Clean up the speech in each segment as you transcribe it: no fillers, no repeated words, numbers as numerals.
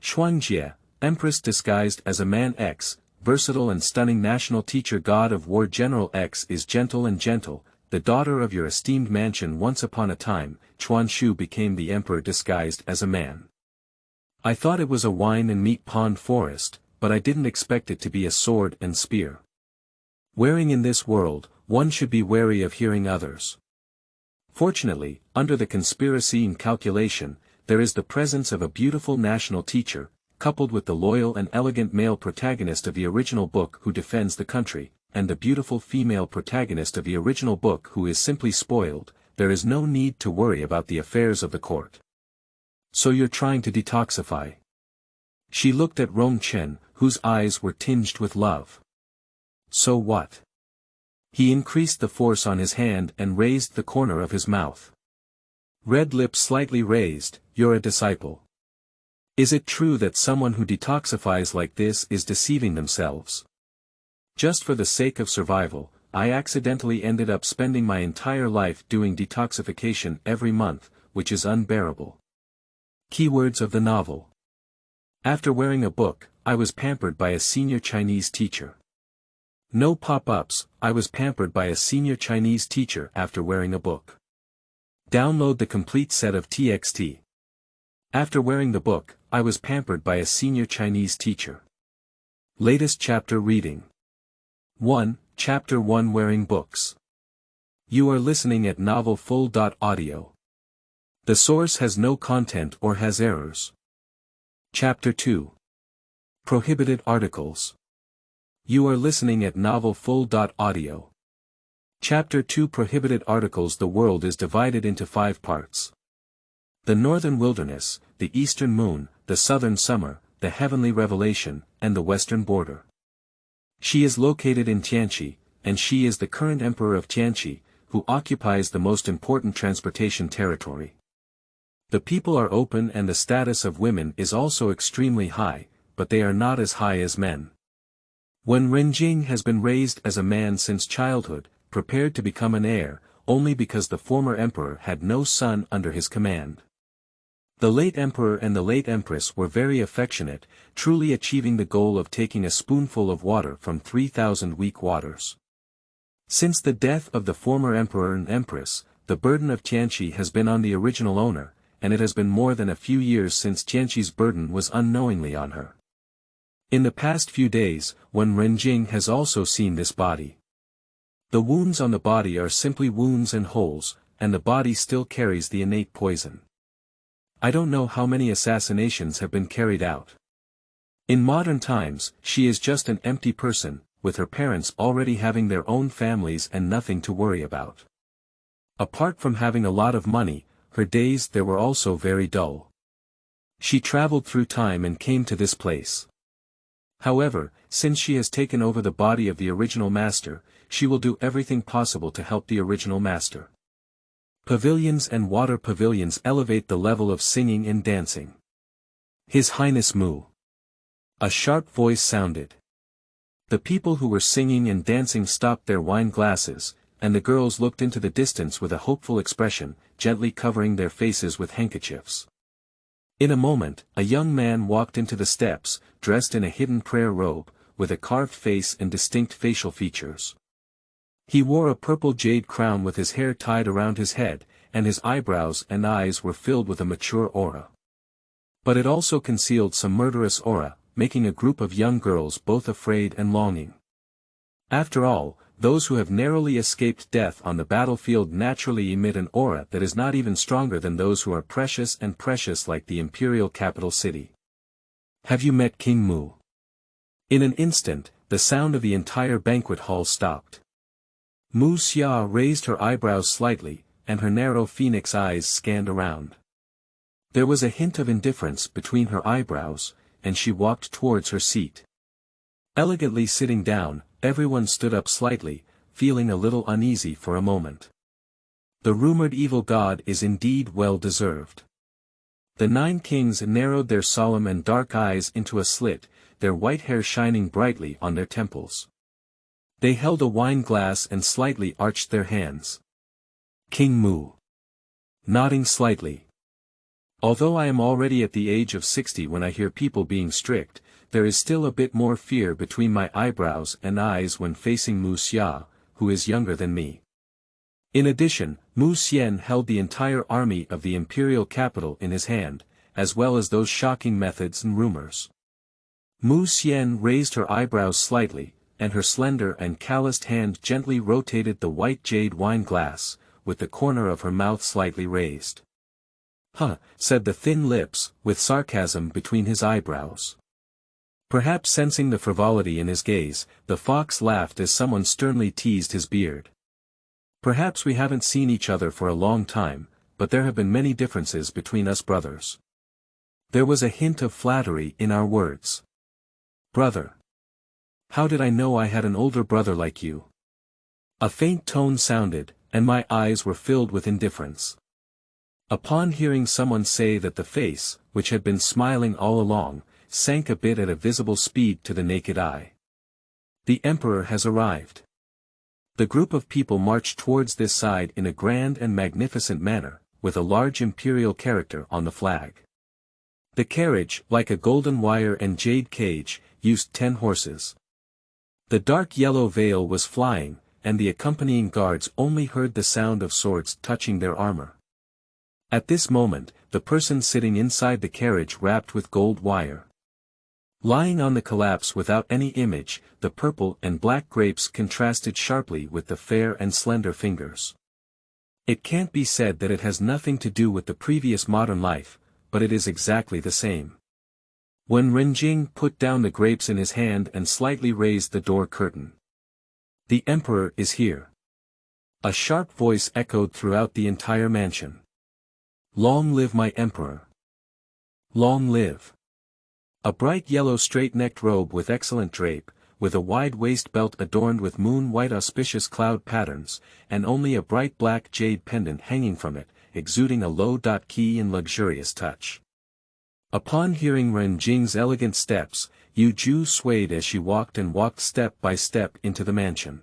Shuangjie, Empress disguised as a man X, versatile and stunning national teacher god of war General X is gentle and gentle, the daughter of your esteemed mansion once upon a time, Chuanshu became the emperor disguised as a man. I thought it was a wine and meat pond forest, but I didn't expect it to be a sword and spear. Wearing in this world, one should be wary of hearing others. Fortunately, under the conspiracy and calculation, there is the presence of a beautiful national teacher, coupled with the loyal and elegant male protagonist of the original book who defends the country, and the beautiful female protagonist of the original book who is simply spoiled. There is no need to worry about the affairs of the court. So you're trying to detoxify? She looked at Rong Chen, whose eyes were tinged with love. So what? He increased the force on his hand and raised the corner of his mouth. Red lips slightly raised, you're a disciple. Is it true that someone who detoxifies like this is deceiving themselves? Just for the sake of survival, I accidentally ended up spending my entire life doing detoxification every month, which is unbearable. Keywords of the novel. After wearing a book, I was pampered by a senior Chinese teacher. No pop-ups, I was pampered by a senior Chinese teacher after wearing a book. Download the complete set of TXT. After wearing the book, I was pampered by a senior Chinese teacher. Latest chapter reading. 1, Chapter 1 Wearing Books. You are listening at novelfull.audio. The source has no content or has errors. Chapter 2. Prohibited Articles. You are listening at novelfull.audio. Chapter 2 Prohibited Articles. The world is divided into 5 parts. The northern wilderness, the eastern moon, the southern summer, the heavenly revelation, and the western border. She is located in Tianqi, and she is the current emperor of Tianqi, who occupies the most important transportation territory. The people are open and the status of women is also extremely high, but they are not as high as men. When Renjing has been raised as a man since childhood, prepared to become an heir, only because the former emperor had no son under his command. The late emperor and the late empress were very affectionate, truly achieving the goal of taking a spoonful of water from 3,000 weak waters. Since the death of the former emperor and empress, the burden of Tianqi has been on the original owner, and it has been more than a few years since Tianqi's burden was unknowingly on her. In the past few days, when Renjing has also seen this body. The wounds on the body are simply wounds and holes, and the body still carries the innate poison. I don't know how many assassinations have been carried out. In modern times, she is just an empty person, with her parents already having their own families and nothing to worry about. Apart from having a lot of money, her days there were also very dull. She traveled through time and came to this place. However, since she has taken over the body of the original master, she will do everything possible to help the original master. Pavilions and water pavilions elevate the level of singing and dancing. His Highness Mu. A sharp voice sounded. The people who were singing and dancing stopped their wine glasses, and the girls looked into the distance with a hopeful expression, gently covering their faces with handkerchiefs. In a moment, a young man walked into the steps, dressed in a hidden prayer robe, with a carved face and distinct facial features. He wore a purple jade crown with his hair tied around his head, and his eyebrows and eyes were filled with a mature aura. But it also concealed some murderous aura, making a group of young girls both afraid and longing. After all, those who have narrowly escaped death on the battlefield naturally emit an aura that is not even stronger than those who are precious and precious like the imperial capital city. Have you met King Mu? In an instant, the sound of the entire banquet hall stopped. Mu Xia raised her eyebrows slightly, and her narrow phoenix eyes scanned around. There was a hint of indifference between her eyebrows, and she walked towards her seat. Elegantly sitting down, everyone stood up slightly, feeling a little uneasy for a moment. The rumored evil god is indeed well deserved. The 9 kings narrowed their solemn and dark eyes into a slit, their white hair shining brightly on their temples. They held a wine glass and slightly arched their hands. King Mu. Nodding slightly. Although I am already at the age of 60 when I hear people being strict, there is still a bit more fear between my eyebrows and eyes when facing Mu Xia, who is younger than me. In addition, Mu Xian held the entire army of the imperial capital in his hand, as well as those shocking methods and rumors. Mu Xian raised her eyebrows slightly, and her slender and calloused hand gently rotated the white jade wine glass, with the corner of her mouth slightly raised. "Huh," said the thin lips, with sarcasm between his eyebrows. Perhaps sensing the frivolity in his gaze, the fox laughed as someone sternly teased his beard. "Perhaps we haven't seen each other for a long time, but there have been many differences between us brothers." There was a hint of flattery in our words. "Brother. How did I know I had an older brother like you?" A faint tone sounded, and my eyes were filled with indifference. Upon hearing someone say that the face, which had been smiling all along, sank a bit at a visible speed to the naked eye. "The Emperor has arrived." The group of people marched towards this side in a grand and magnificent manner, with a large imperial character on the flag. The carriage, like a golden wire and jade cage, used 10 horses. The dark yellow veil was flying, and the accompanying guards only heard the sound of swords touching their armor. At this moment, the person sitting inside the carriage wrapped with gold wire. Lying on the collapse without any image, the purple and black grapes contrasted sharply with the fair and slender fingers. It can't be said that it has nothing to do with the previous modern life, but it is exactly the same. When Renjing put down the grapes in his hand and slightly raised the door curtain. "The Emperor is here." A sharp voice echoed throughout the entire mansion. "Long live my Emperor! Long live!" A bright yellow straight-necked robe with excellent drape, with a wide waist belt adorned with moon-white auspicious cloud patterns, and only a bright black jade pendant hanging from it, exuding a low-key and luxurious touch. Upon hearing Renjing's elegant steps, Yu Ju swayed as she walked step by step into the mansion.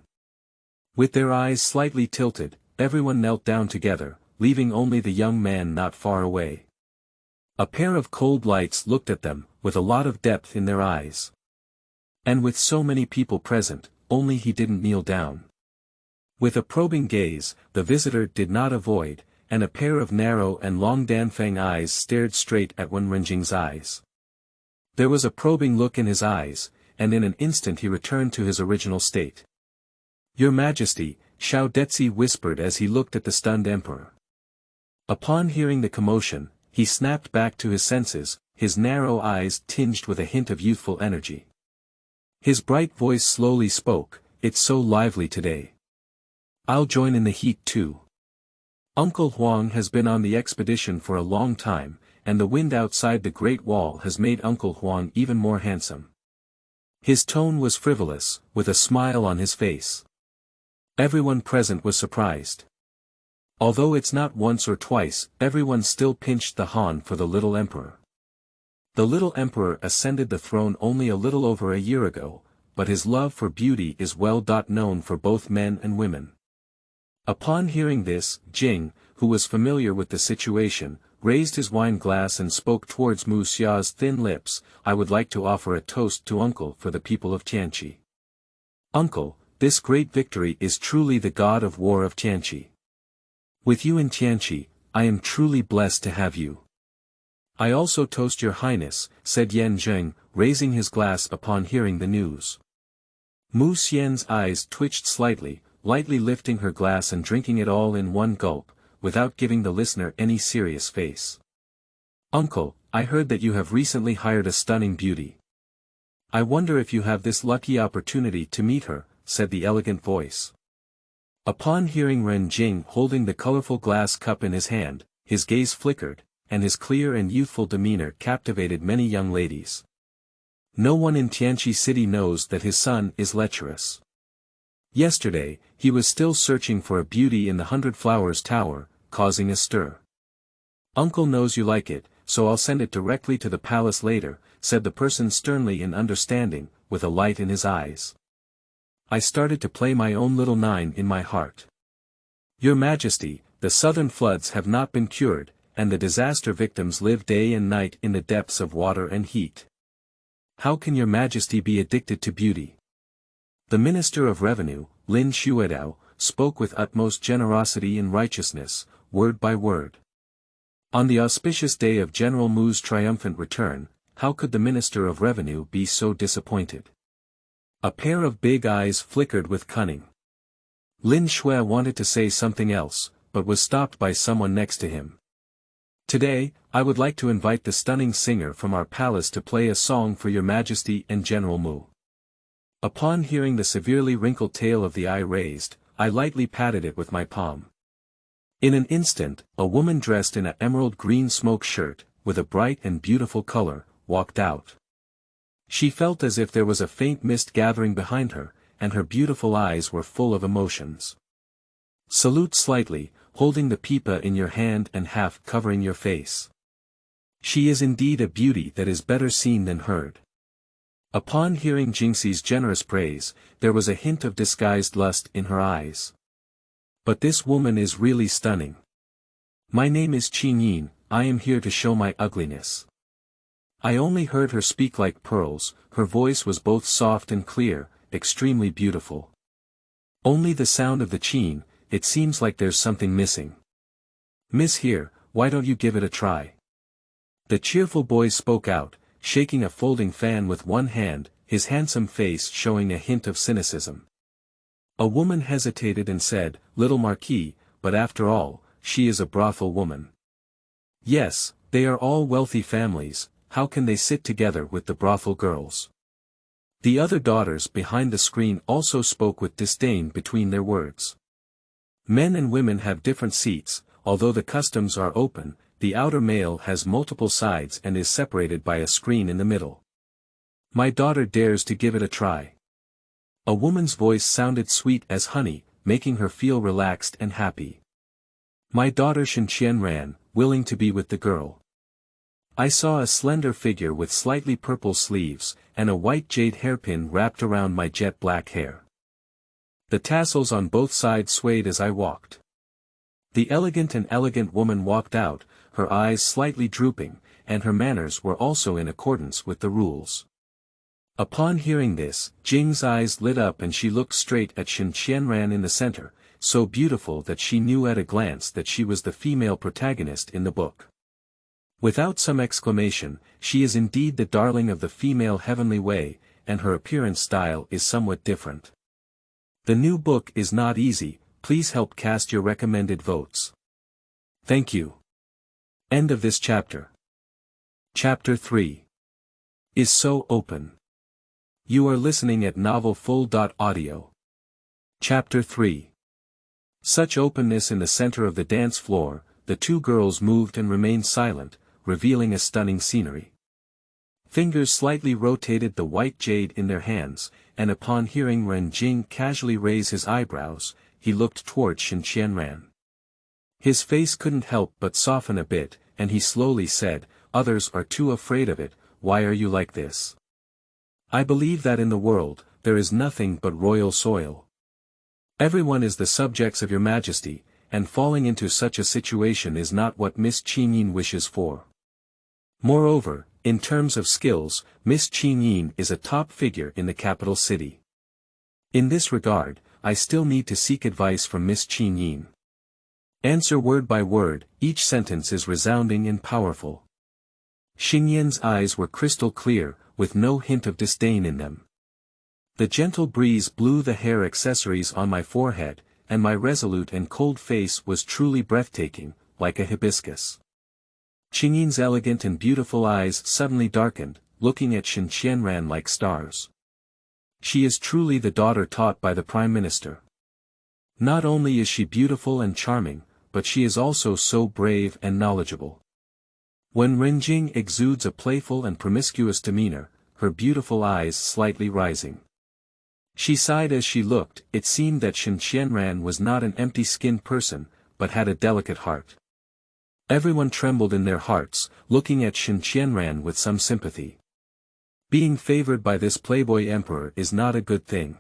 With their eyes slightly tilted, everyone knelt down together, leaving only the young man not far away. A pair of cold lights looked at them, with a lot of depth in their eyes. And with so many people present, only he didn't kneel down. With a probing gaze, the visitor did not avoid, and a pair of narrow and long Danfang eyes stared straight at Wen Renjing's eyes. There was a probing look in his eyes, and in an instant he returned to his original state. "Your Majesty," Xiao Detzi whispered as he looked at the stunned emperor. Upon hearing the commotion, he snapped back to his senses, his narrow eyes tinged with a hint of youthful energy. His bright voice slowly spoke, "It's so lively today. I'll join in the heat too. Uncle Huang has been on the expedition for a long time, and the wind outside the Great Wall has made Uncle Huang even more handsome." His tone was frivolous, with a smile on his face. Everyone present was surprised. Although it's not once or twice, everyone still pinched the Han for the little emperor. The little emperor ascended the throne only a little over a year ago, but his love for beauty is well known for both men and women. Upon hearing this, Jing, who was familiar with the situation, raised his wine glass and spoke towards Mu Xia's thin lips, "I would like to offer a toast to Uncle for the people of Tianqi. Uncle, this great victory is truly the god of war of Tianqi. With you in Tianqi, I am truly blessed to have you." "I also toast your highness," said Yan Zheng, raising his glass upon hearing the news. Mu Xian's eyes twitched slightly, lightly lifting her glass and drinking it all in one gulp, without giving the listener any serious face. "Uncle, I heard that you have recently hired a stunning beauty. I wonder if you have this lucky opportunity to meet her," said the elegant voice. Upon hearing Ren Jing holding the colorful glass cup in his hand, his gaze flickered, and his clear and youthful demeanor captivated many young ladies. No one in Tianqi city knows that his son is lecherous. Yesterday, he was still searching for a beauty in the 100 Flowers Tower, causing a stir. "Uncle knows you like it, so I'll send it directly to the palace later," said the person sternly and understanding, with a light in his eyes. I started to play my own little nine in my heart. "Your Majesty, the southern floods have not been cured, and the disaster victims live day and night in the depths of water and heat. How can your majesty be addicted to beauty? The Minister of Revenue, Lin Shuedao, spoke with utmost generosity and righteousness, word by word. On the auspicious day of General Mu's triumphant return, how could the Minister of Revenue be so disappointed? A pair of big eyes flickered with cunning. Lin Shui wanted to say something else, but was stopped by someone next to him. Today, I would like to invite the stunning singer from our palace to play a song for your majesty and General Mu. Upon hearing the severely wrinkled tail of the eye raised, I lightly patted it with my palm. In an instant, a woman dressed in an emerald green smoke shirt, with a bright and beautiful color, walked out. She felt as if there was a faint mist gathering behind her, and her beautiful eyes were full of emotions. Salute slightly, holding the pipa in your hand and half covering your face. She is indeed a beauty that is better seen than heard. Upon hearing Jingxi's generous praise, there was a hint of disguised lust in her eyes. But this woman is really stunning. My name is Qin Yin, I am here to show my ugliness. I only heard her speak like pearls, her voice was both soft and clear, extremely beautiful. Only the sound of the qin, it seems like there's something missing. Miss here, why don't you give it a try? The cheerful boy spoke out, shaking a folding fan with one hand, his handsome face showing a hint of cynicism. A woman hesitated and said, "Little Marquis, but after all, she is a brothel woman." Yes, they are all wealthy families, how can they sit together with the brothel girls? The other daughters behind the screen also spoke with disdain between their words. Men and women have different seats, although the customs are open, the outer male has multiple sides and is separated by a screen in the middle. My daughter dares to give it a try. A woman's voice sounded sweet as honey, making her feel relaxed and happy. My daughter Shuangjie ran, willing to be with the girl. I saw a slender figure with slightly purple sleeves, and a white jade hairpin wrapped around my jet black hair. The tassels on both sides swayed as I walked. The elegant woman walked out, her eyes slightly drooping, and her manners were also in accordance with the rules. Upon hearing this, Jing's eyes lit up and she looked straight at Shuangjie in the center, so beautiful that she knew at a glance that she was the female protagonist in the book. Without some exclamation, she is indeed the darling of the female heavenly way, and her appearance style is somewhat different. The new book is not easy, please help cast your recommended votes. Thank you. End of this chapter. Chapter 3. Is so open. You are listening at novelfull.audio. Chapter 3. Such openness in the center of the dance floor, the two girls moved and remained silent, revealing a stunning scenery. Fingers slightly rotated the white jade in their hands, and upon hearing Ren Jing casually raise his eyebrows, he looked toward Shuangjie. His face couldn't help but soften a bit, and he slowly said, "Others are too afraid of it, why are you like this? I believe that in the world, there is nothing but royal soil. Everyone is the subjects of your majesty, and falling into such a situation is not what Miss Qin Yin wishes for. Moreover, in terms of skills, Miss Qin Yin is a top figure in the capital city. In this regard, I still need to seek advice from Miss Qin Yin. Answer word by word, each sentence is resounding and powerful." Xinyan's eyes were crystal clear, with no hint of disdain in them. The gentle breeze blew the hair accessories on my forehead, and my resolute and cold face was truly breathtaking, like a hibiscus. Qinyan's elegant and beautiful eyes suddenly darkened, looking at Shuangjie like stars. She is truly the daughter taught by the Prime Minister. Not only is she beautiful and charming, but she is also so brave and knowledgeable. When Renjing exudes a playful and promiscuous demeanor, her beautiful eyes slightly rising. She sighed as she looked, it seemed that Shuangjie was not an empty-skinned person, but had a delicate heart. Everyone trembled in their hearts, looking at Shuangjie with some sympathy. Being favored by this playboy emperor is not a good thing.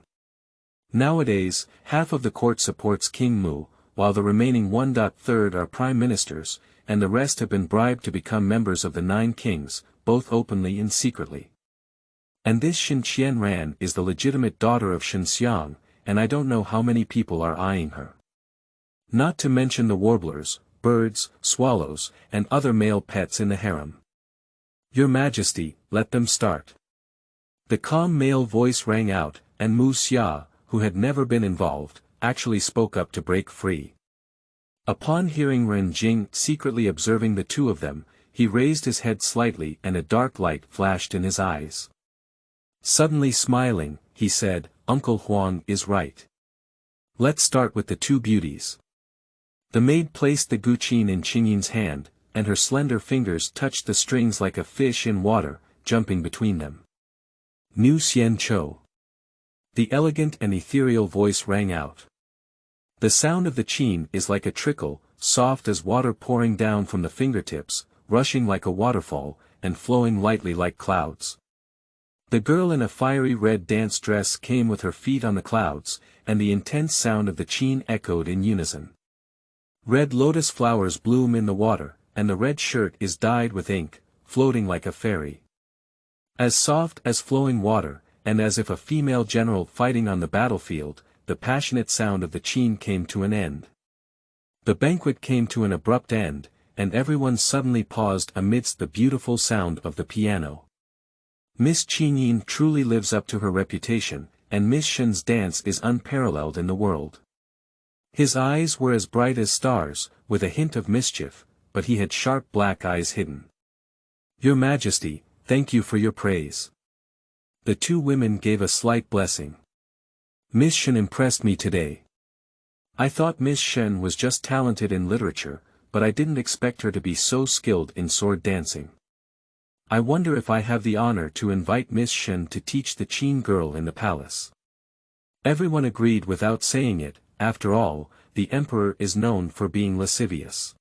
Nowadays, half of the court supports King Mu, while the remaining 1/3 are prime ministers, and the rest have been bribed to become members of the 9 kings, both openly and secretly. And this Shen Qianran is the legitimate daughter of Shen Xiang, and I don't know how many people are eyeing her. Not to mention the warblers, birds, swallows, and other male pets in the harem. Your Majesty, let them start. The calm male voice rang out, and Mu Xia, who had never been involved, actually spoke up to break free. Upon hearing Ren Jing secretly observing the two of them, he raised his head slightly and a dark light flashed in his eyes. Suddenly smiling, he said, "Uncle Huang is right. Let's start with the two beauties." The maid placed the guqin in Qingyin's hand, and her slender fingers touched the strings like a fish in water, jumping between them. Nu Xian Chou. The elegant and ethereal voice rang out. The sound of the qin is like a trickle, soft as water pouring down from the fingertips, rushing like a waterfall, and flowing lightly like clouds. The girl in a fiery red dance dress came with her feet on the clouds, and the intense sound of the qin echoed in unison. Red lotus flowers bloom in the water, and the red shirt is dyed with ink, floating like a fairy. As soft as flowing water, and as if a female general fighting on the battlefield, the passionate sound of the qin came to an end. The banquet came to an abrupt end, and everyone suddenly paused amidst the beautiful sound of the piano. Miss Qinyin truly lives up to her reputation, and Miss Shen's dance is unparalleled in the world. His eyes were as bright as stars, with a hint of mischief, but he had sharp black eyes hidden. Your Majesty, thank you for your praise. The two women gave a slight blessing. Miss Shen impressed me today. I thought Miss Shen was just talented in literature, but I didn't expect her to be so skilled in sword dancing. I wonder if I have the honor to invite Miss Shen to teach the Qin girl in the palace. Everyone agreed without saying it. After all, the emperor is known for being lascivious.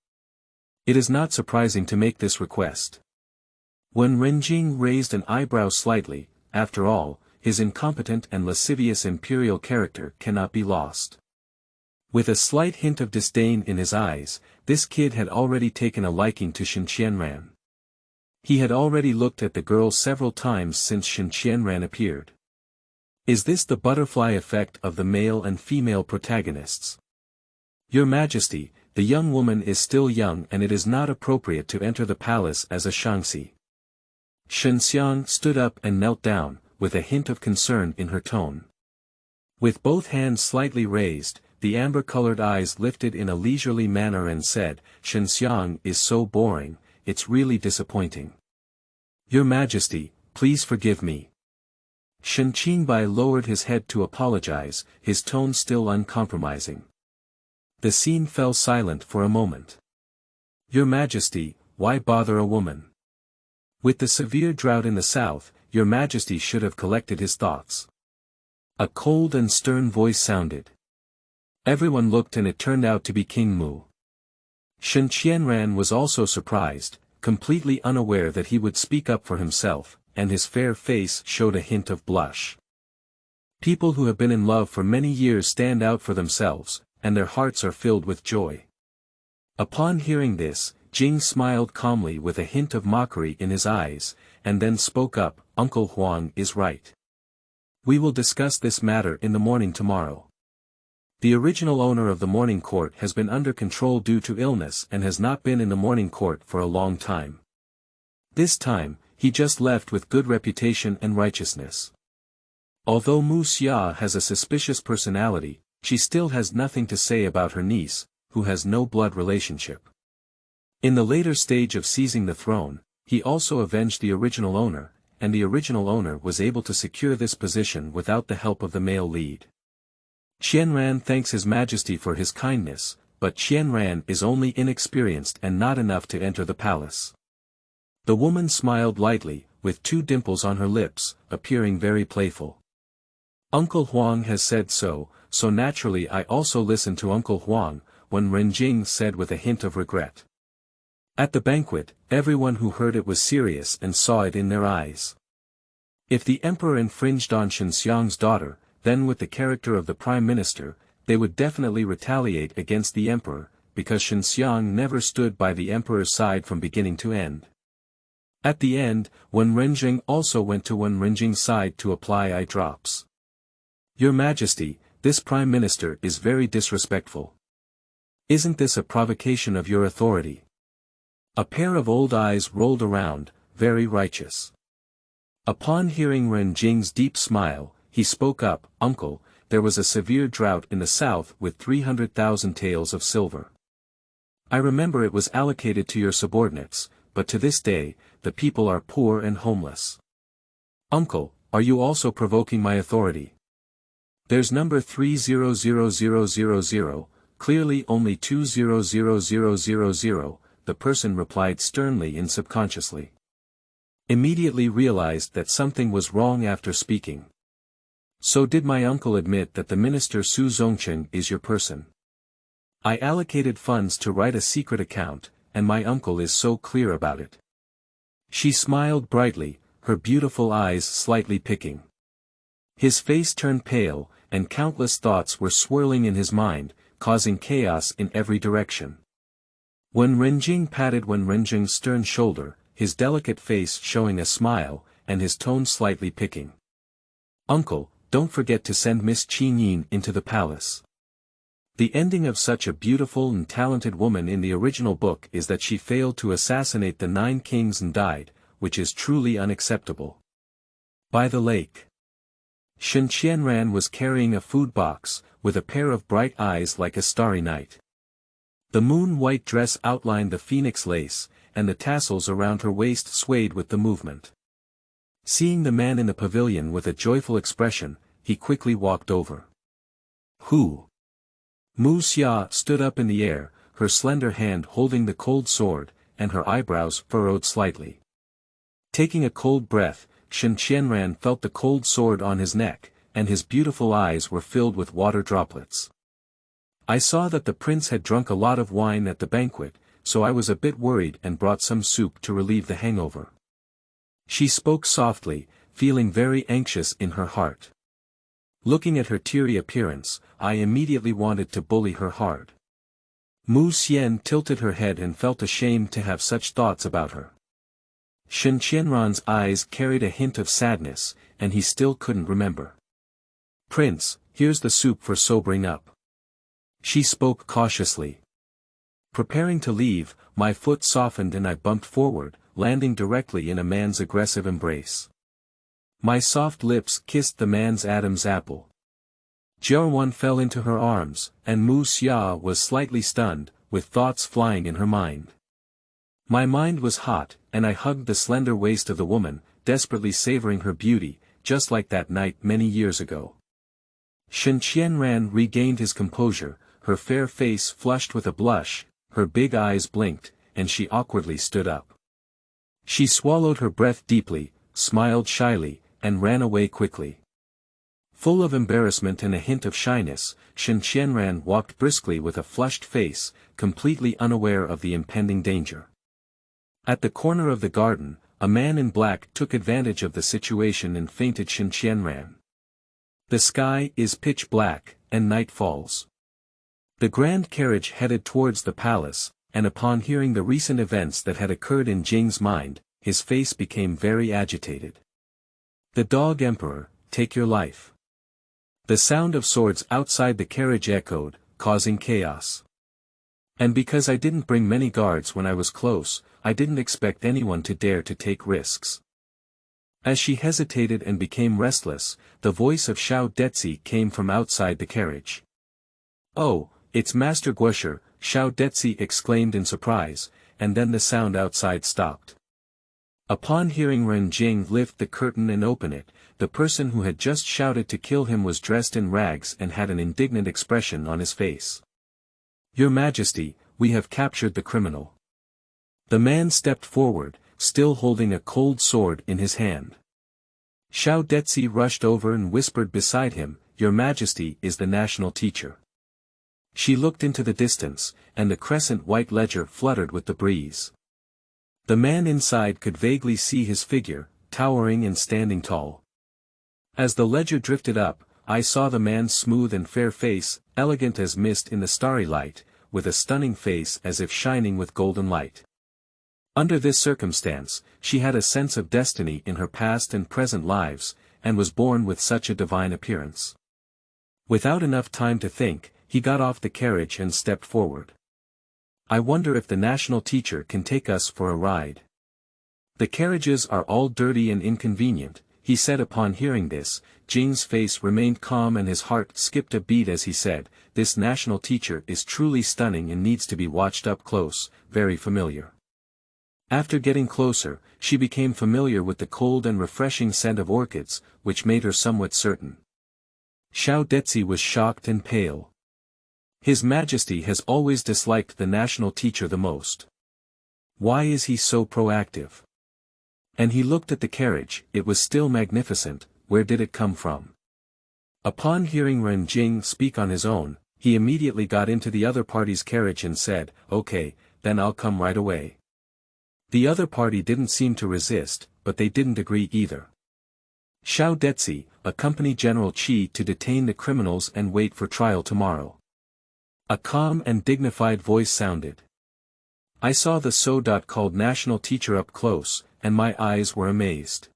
It is not surprising to make this request. When Renjing raised an eyebrow slightly, after all, his incompetent and lascivious imperial character cannot be lost. With a slight hint of disdain in his eyes, this kid had already taken a liking to Shen Qianran. He had already looked at the girl several times since Shen Qianran appeared. Is this the butterfly effect of the male and female protagonists? Your Majesty, the young woman is still young and it is not appropriate to enter the palace as a Shuangjie. Shen Xiang stood up and knelt down, with a hint of concern in her tone. With both hands slightly raised, the amber-colored eyes lifted in a leisurely manner and said, Shen Xiang is so boring, it's really disappointing. Your Majesty, please forgive me. Shen Qinbai lowered his head to apologize, his tone still uncompromising. The scene fell silent for a moment. Your Majesty, why bother a woman? With the severe drought in the south, Your Majesty should have collected his thoughts. A cold and stern voice sounded. Everyone looked and it turned out to be King Mu. Shen Qianran was also surprised, completely unaware that he would speak up for himself, and his fair face showed a hint of blush. People who have been in love for many years stand out for themselves, and their hearts are filled with joy. Upon hearing this, Jing smiled calmly with a hint of mockery in his eyes, and then spoke up, Uncle Huang is right. We will discuss this matter in the morning tomorrow. The original owner of the morning court has been under control due to illness and has not been in the morning court for a long time. This time, he just left with good reputation and righteousness. Although Mu Xia has a suspicious personality, she still has nothing to say about her niece, who has no blood relationship. In the later stage of seizing the throne, he also avenged the original owner, and the original owner was able to secure this position without the help of the male lead. Qianran thanks His Majesty for his kindness, but Qianran is only inexperienced and not enough to enter the palace. The woman smiled lightly, with two dimples on her lips, appearing very playful. Uncle Huang has said so, so naturally I also listen to Uncle Huang, when Renjing said with a hint of regret. At the banquet, everyone who heard it was serious and saw it in their eyes. If the emperor infringed on Shen Xiang's daughter, then with the character of the prime minister, they would definitely retaliate against the emperor, because Shuangjie never stood by the emperor's side from beginning to end. At the end, Wen Renjing also went to Wen Renjing's side to apply eye drops. Your Majesty, this Prime Minister is very disrespectful. Isn't this a provocation of your authority? A pair of old eyes rolled around, very righteous. Upon hearing Renjing's deep smile, he spoke up, Uncle, there was a severe drought in the south with 300,000 taels of silver. I remember it was allocated to your subordinates, but to this day, the people are poor and homeless. Uncle, are you also provoking my authority? There's number 300000, clearly only 200000, the person replied sternly and subconsciously. Immediately realized that something was wrong after speaking. So did my uncle admit that the minister Su Zongcheng is your person? I allocated funds to write a secret account, and my uncle is so clear about it. She smiled brightly, her beautiful eyes slightly picking. His face turned pale, and countless thoughts were swirling in his mind, causing chaos in every direction. When Renjing patted Wen Renjing's stern shoulder, his delicate face showing a smile, and his tone slightly picking. Uncle, don't forget to send Miss Qin Yin into the palace. The ending of such a beautiful and talented woman in the original book is that she failed to assassinate the 9 kings and died, which is truly unacceptable. By the lake. Shen Qianran was carrying a food box, with a pair of bright eyes like a starry night. The moon-white dress outlined the phoenix lace, and the tassels around her waist swayed with the movement. Seeing the man in the pavilion with a joyful expression, he quickly walked over. Who? Mu Xia stood up in the air, her slender hand holding the cold sword, and her eyebrows furrowed slightly. Taking a cold breath, Shen Qianran felt the cold sword on his neck, and his beautiful eyes were filled with water droplets. I saw that the prince had drunk a lot of wine at the banquet, so I was a bit worried and brought some soup to relieve the hangover. She spoke softly, feeling very anxious in her heart. Looking at her teary appearance, I immediately wanted to bully her hard. Mu Xian tilted her head and felt ashamed to have such thoughts about her. Shen Qianran's eyes carried a hint of sadness, and he still couldn't remember. Prince, here's the soup for sobering up. She spoke cautiously. Preparing to leave, my foot softened and I bumped forward, landing directly in a man's aggressive embrace. My soft lips kissed the man's Adam's apple. Jiaowan fell into her arms, and Mu Xia was slightly stunned, with thoughts flying in her mind. My mind was hot, and I hugged the slender waist of the woman, desperately savoring her beauty, just like that night many years ago. Shen Qianran regained his composure, her fair face flushed with a blush, her big eyes blinked, and she awkwardly stood up. She swallowed her breath deeply, smiled shyly, and ran away quickly. Full of embarrassment and a hint of shyness, Shen Qianran walked briskly with a flushed face, completely unaware of the impending danger. At the corner of the garden, a man in black took advantage of the situation and feinted Shen Qianran. The sky is pitch black, and night falls. The grand carriage headed towards the palace, and upon hearing the recent events that had occurred in Jing's mind, his face became very agitated. The dog emperor, take your life. The sound of swords outside the carriage echoed, causing chaos. And because I didn't bring many guards when I was close, I didn't expect anyone to dare to take risks. As she hesitated and became restless, the voice of Xiao Detzi came from outside the carriage. Oh, it's Master Guosher, Xiao Detzi exclaimed in surprise, and then the sound outside stopped. Upon hearing Renjing lift the curtain and open it, the person who had just shouted to kill him was dressed in rags and had an indignant expression on his face. Your Majesty, we have captured the criminal. The man stepped forward, still holding a cold sword in his hand. Xiao Detzi rushed over and whispered beside him, Your Majesty is the national teacher. She looked into the distance, and the crescent white ledger fluttered with the breeze. The man inside could vaguely see his figure, towering and standing tall. As the ledger drifted up, I saw the man's smooth and fair face, elegant as mist in the starry light, with a stunning face as if shining with golden light. Under this circumstance, she had a sense of destiny in her past and present lives, and was born with such a divine appearance. Without enough time to think, he got off the carriage and stepped forward. "I wonder if the national teacher can take us for a ride. The carriages are all dirty and inconvenient," he said. Upon hearing this, Jing's face remained calm and his heart skipped a beat as he said, "This national teacher is truly stunning and needs to be watched up close, very familiar." After getting closer, she became familiar with the cold and refreshing scent of orchids, which made her somewhat certain. Shuangjie was shocked and pale. His Majesty has always disliked the national teacher the most. Why is he so proactive? And he looked at the carriage. It was still magnificent. Where did it come from? Upon hearing Ren Jing speak on his own, he immediately got into the other party's carriage and said, "Okay, then I'll come right away." The other party didn't seem to resist, but they didn't agree either. Shuangjie accompanied General Qi to detain the criminals and wait for trial tomorrow. A calm and dignified voice sounded. I saw the so-called national teacher up close, and my eyes were amazed.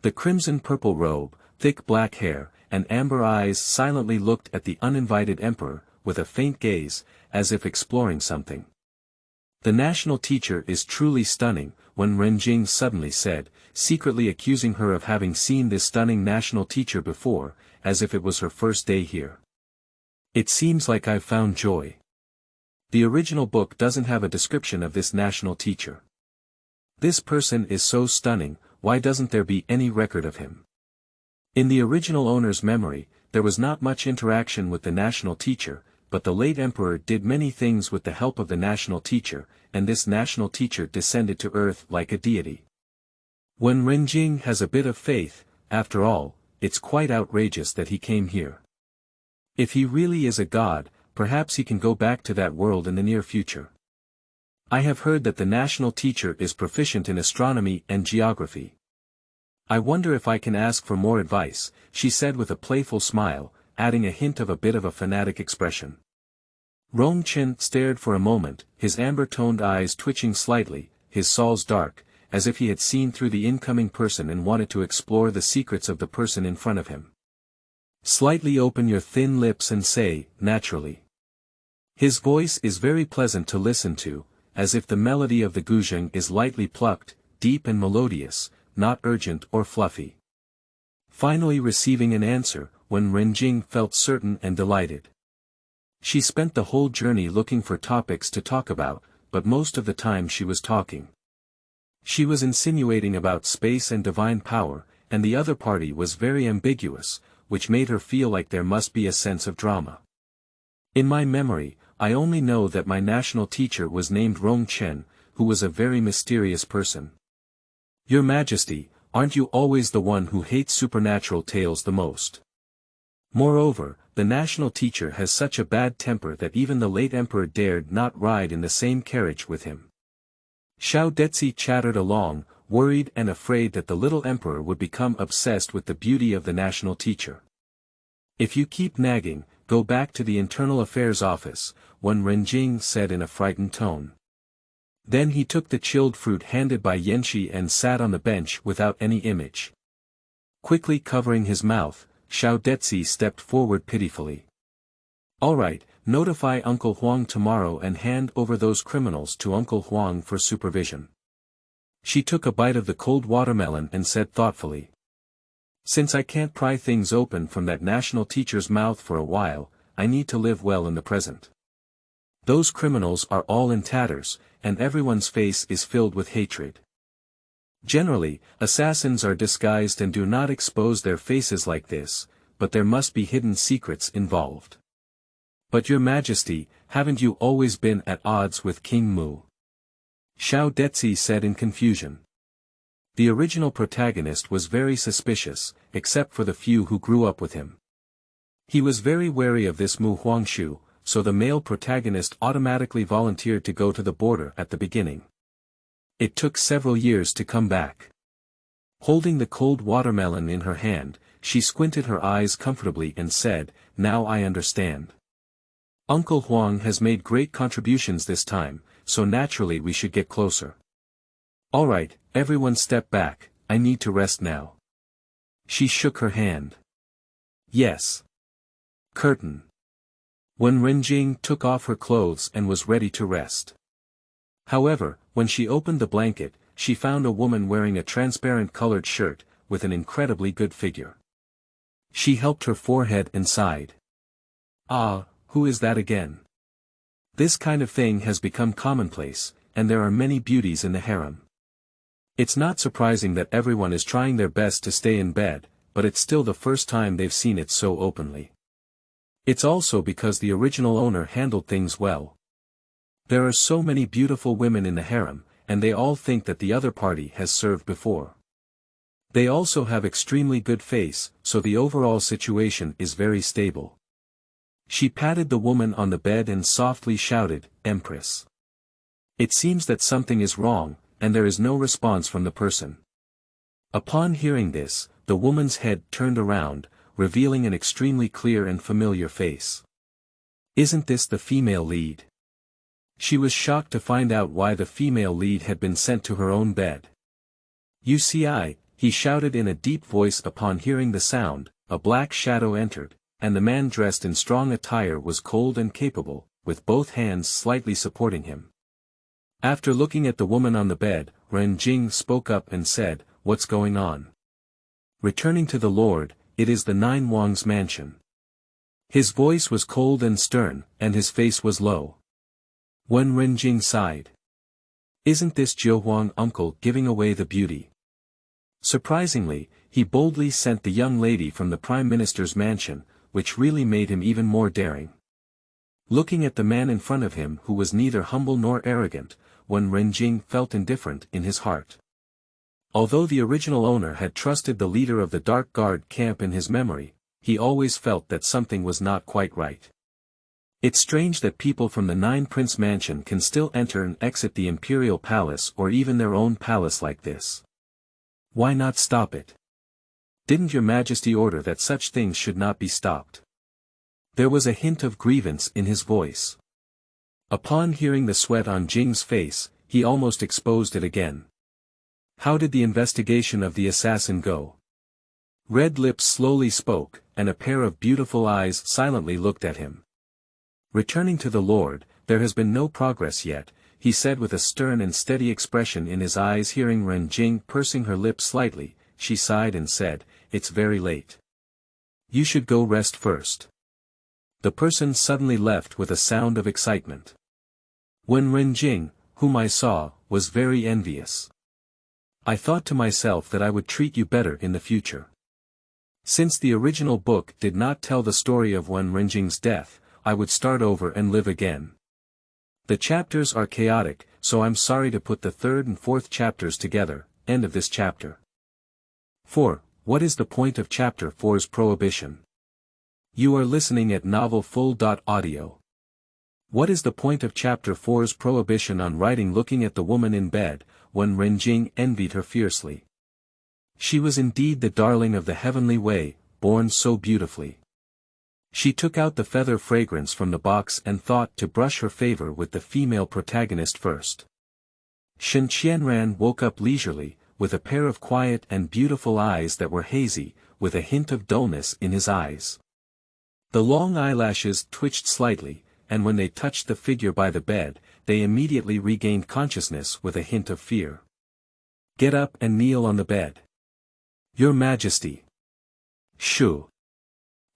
The crimson-purple robe, thick black hair, and amber eyes silently looked at the uninvited emperor, with a faint gaze, as if exploring something. "The national teacher is truly stunning," Wen Renjing suddenly said, secretly accusing her of having seen this stunning national teacher before, as if it was her first day here. "It seems like I've found joy. The original book doesn't have a description of this national teacher. This person is so stunning, why doesn't there be any record of him?" In the original owner's memory, there was not much interaction with the national teacher, but the late emperor did many things with the help of the national teacher, and this national teacher descended to earth like a deity. When Renjing has a bit of faith, after all, it's quite outrageous that he came here. If he really is a god, perhaps he can go back to that world in the near future. I have heard that the national teacher is proficient in astronomy and geography. I wonder if I can ask for more advice, she said with a playful smile, adding a hint of a bit of a fanatic expression. Rong Chen stared for a moment, his amber-toned eyes twitching slightly, his soles dark, as if he had seen through the incoming person and wanted to explore the secrets of the person in front of him. Slightly open your thin lips and say, naturally. His voice is very pleasant to listen to, as if the melody of the guzheng is lightly plucked, deep and melodious, not urgent or fluffy. Finally receiving an answer, when Renjing felt certain and delighted. She spent the whole journey looking for topics to talk about, but most of the time she was talking. She was insinuating about space and divine power, and the other party was very ambiguous, which made her feel like there must be a sense of drama. In my memory, I only know that my national teacher was named Rong Chen, who was a very mysterious person. Your Majesty, aren't you always the one who hates supernatural tales the most? Moreover, the national teacher has such a bad temper that even the late emperor dared not ride in the same carriage with him. Shuangjie chattered along, worried and afraid that the little emperor would become obsessed with the beauty of the national teacher. If you keep nagging, go back to the Internal Affairs office, Wen Renjing said in a frightened tone. Then he took the chilled fruit handed by Yanxi and sat on the bench without any image. Quickly covering his mouth, Shuangjie stepped forward pitifully. All right, notify Uncle Huang tomorrow and hand over those criminals to Uncle Huang for supervision. She took a bite of the cold watermelon and said thoughtfully. Since I can't pry things open from that national teacher's mouth for a while, I need to live well in the present. Those criminals are all in tatters, and everyone's face is filled with hatred. Generally, assassins are disguised and do not expose their faces like this, but there must be hidden secrets involved. But Your Majesty, haven't you always been at odds with King Mu? Shuangjie said in confusion. The original protagonist was very suspicious, except for the few who grew up with him. He was very wary of this Mu Huangshu, so the male protagonist automatically volunteered to go to the border at the beginning. It took several years to come back. Holding the cold watermelon in her hand, she squinted her eyes comfortably and said, Now I understand. Uncle Huang has made great contributions this time, so naturally we should get closer. Alright, everyone step back, I need to rest now. She shook her hand. Yes. Curtain. When Renjing took off her clothes and was ready to rest. However, when she opened the blanket, she found a woman wearing a transparent colored shirt, with an incredibly good figure. She helped her forehead and sighed. Ah, who is that again? This kind of thing has become commonplace, and there are many beauties in the harem. It's not surprising that everyone is trying their best to stay in bed, but it's still the first time they've seen it so openly. It's also because the original owner handled things well. There are so many beautiful women in the harem, and they all think that the other party has served before. They also have extremely good face, so the overall situation is very stable. She patted the woman on the bed and softly shouted, "Empress." It seems that something is wrong, and there is no response from the person. Upon hearing this, the woman's head turned around, revealing an extremely clear and familiar face. Isn't this the female lead? She was shocked to find out why the female lead had been sent to her own bed. "UCI," he shouted in a deep voice upon hearing the sound. A black shadow entered, and the man dressed in strong attire was cold and capable, with both hands slightly supporting him. After looking at the woman on the bed, Renjing spoke up and said, "What's going on?" Returning to the Lord, "It is the Nine Wang's mansion." His voice was cold and stern, and his face was low. When Renjing sighed. "Isn't this Jiu Huang uncle giving away the beauty?" Surprisingly, he boldly sent the young lady from the Prime Minister's mansion, which really made him even more daring. Looking at the man in front of him who was neither humble nor arrogant, when Renjing felt indifferent in his heart. Although the original owner had trusted the leader of the Dark Guard camp in his memory, he always felt that something was not quite right. It's strange that people from the Nine Prince Mansion can still enter and exit the Imperial Palace or even their own palace like this. Why not stop it? Didn't Your Majesty order that such things should not be stopped? There was a hint of grievance in his voice. Upon hearing the sweat on Jing's face, he almost exposed it again. How did the investigation of the assassin go? Red lips slowly spoke, and a pair of beautiful eyes silently looked at him. Returning to the Lord, "There has been no progress yet," he said with a stern and steady expression in his eyes. Hearing Renjing pursing her lips slightly, she sighed and said, "It's very late. You should go rest first." The person suddenly left with a sound of excitement. When Renjing, whom I saw, was very envious. I thought to myself that I would treat you better in the future. Since the original book did not tell the story of Wen Renjing's death, I would start over and live again. The chapters are chaotic, so I'm sorry to put the third and fourth chapters together. End of this chapter. 4. What is the point of Chapter 4's Prohibition? You are listening at novelfull.audio. What is the point of Chapter 4's prohibition on writing? Looking at the woman in bed, when Renjing envied her fiercely. She was indeed the darling of the heavenly way, born so beautifully. She took out the feather fragrance from the box and thought to brush her favor with the female protagonist first. Shen Qianran woke up leisurely, with a pair of quiet and beautiful eyes that were hazy, with a hint of dullness in his eyes. The long eyelashes twitched slightly, and when they touched the figure by the bed, they immediately regained consciousness with a hint of fear. "Get up and kneel on the bed." "Your Majesty." "Shoo."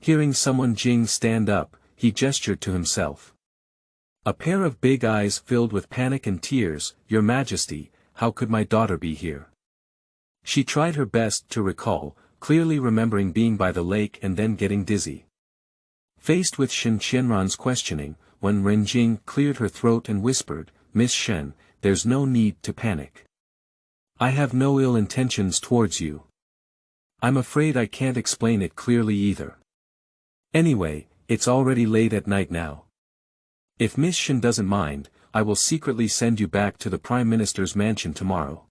Hearing someone Jing stand up, he gestured to himself. A pair of big eyes filled with panic and tears. "Your Majesty, how could my daughter be here?" She tried her best to recall, clearly remembering being by the lake and then getting dizzy. Faced with Shen Qianran's questioning, when Renjing cleared her throat and whispered, "Miss Shen, there's no need to panic. I have no ill intentions towards you. I'm afraid I can't explain it clearly either. Anyway, it's already late at night now. If Miss Shen doesn't mind, I will secretly send you back to the Prime Minister's mansion tomorrow."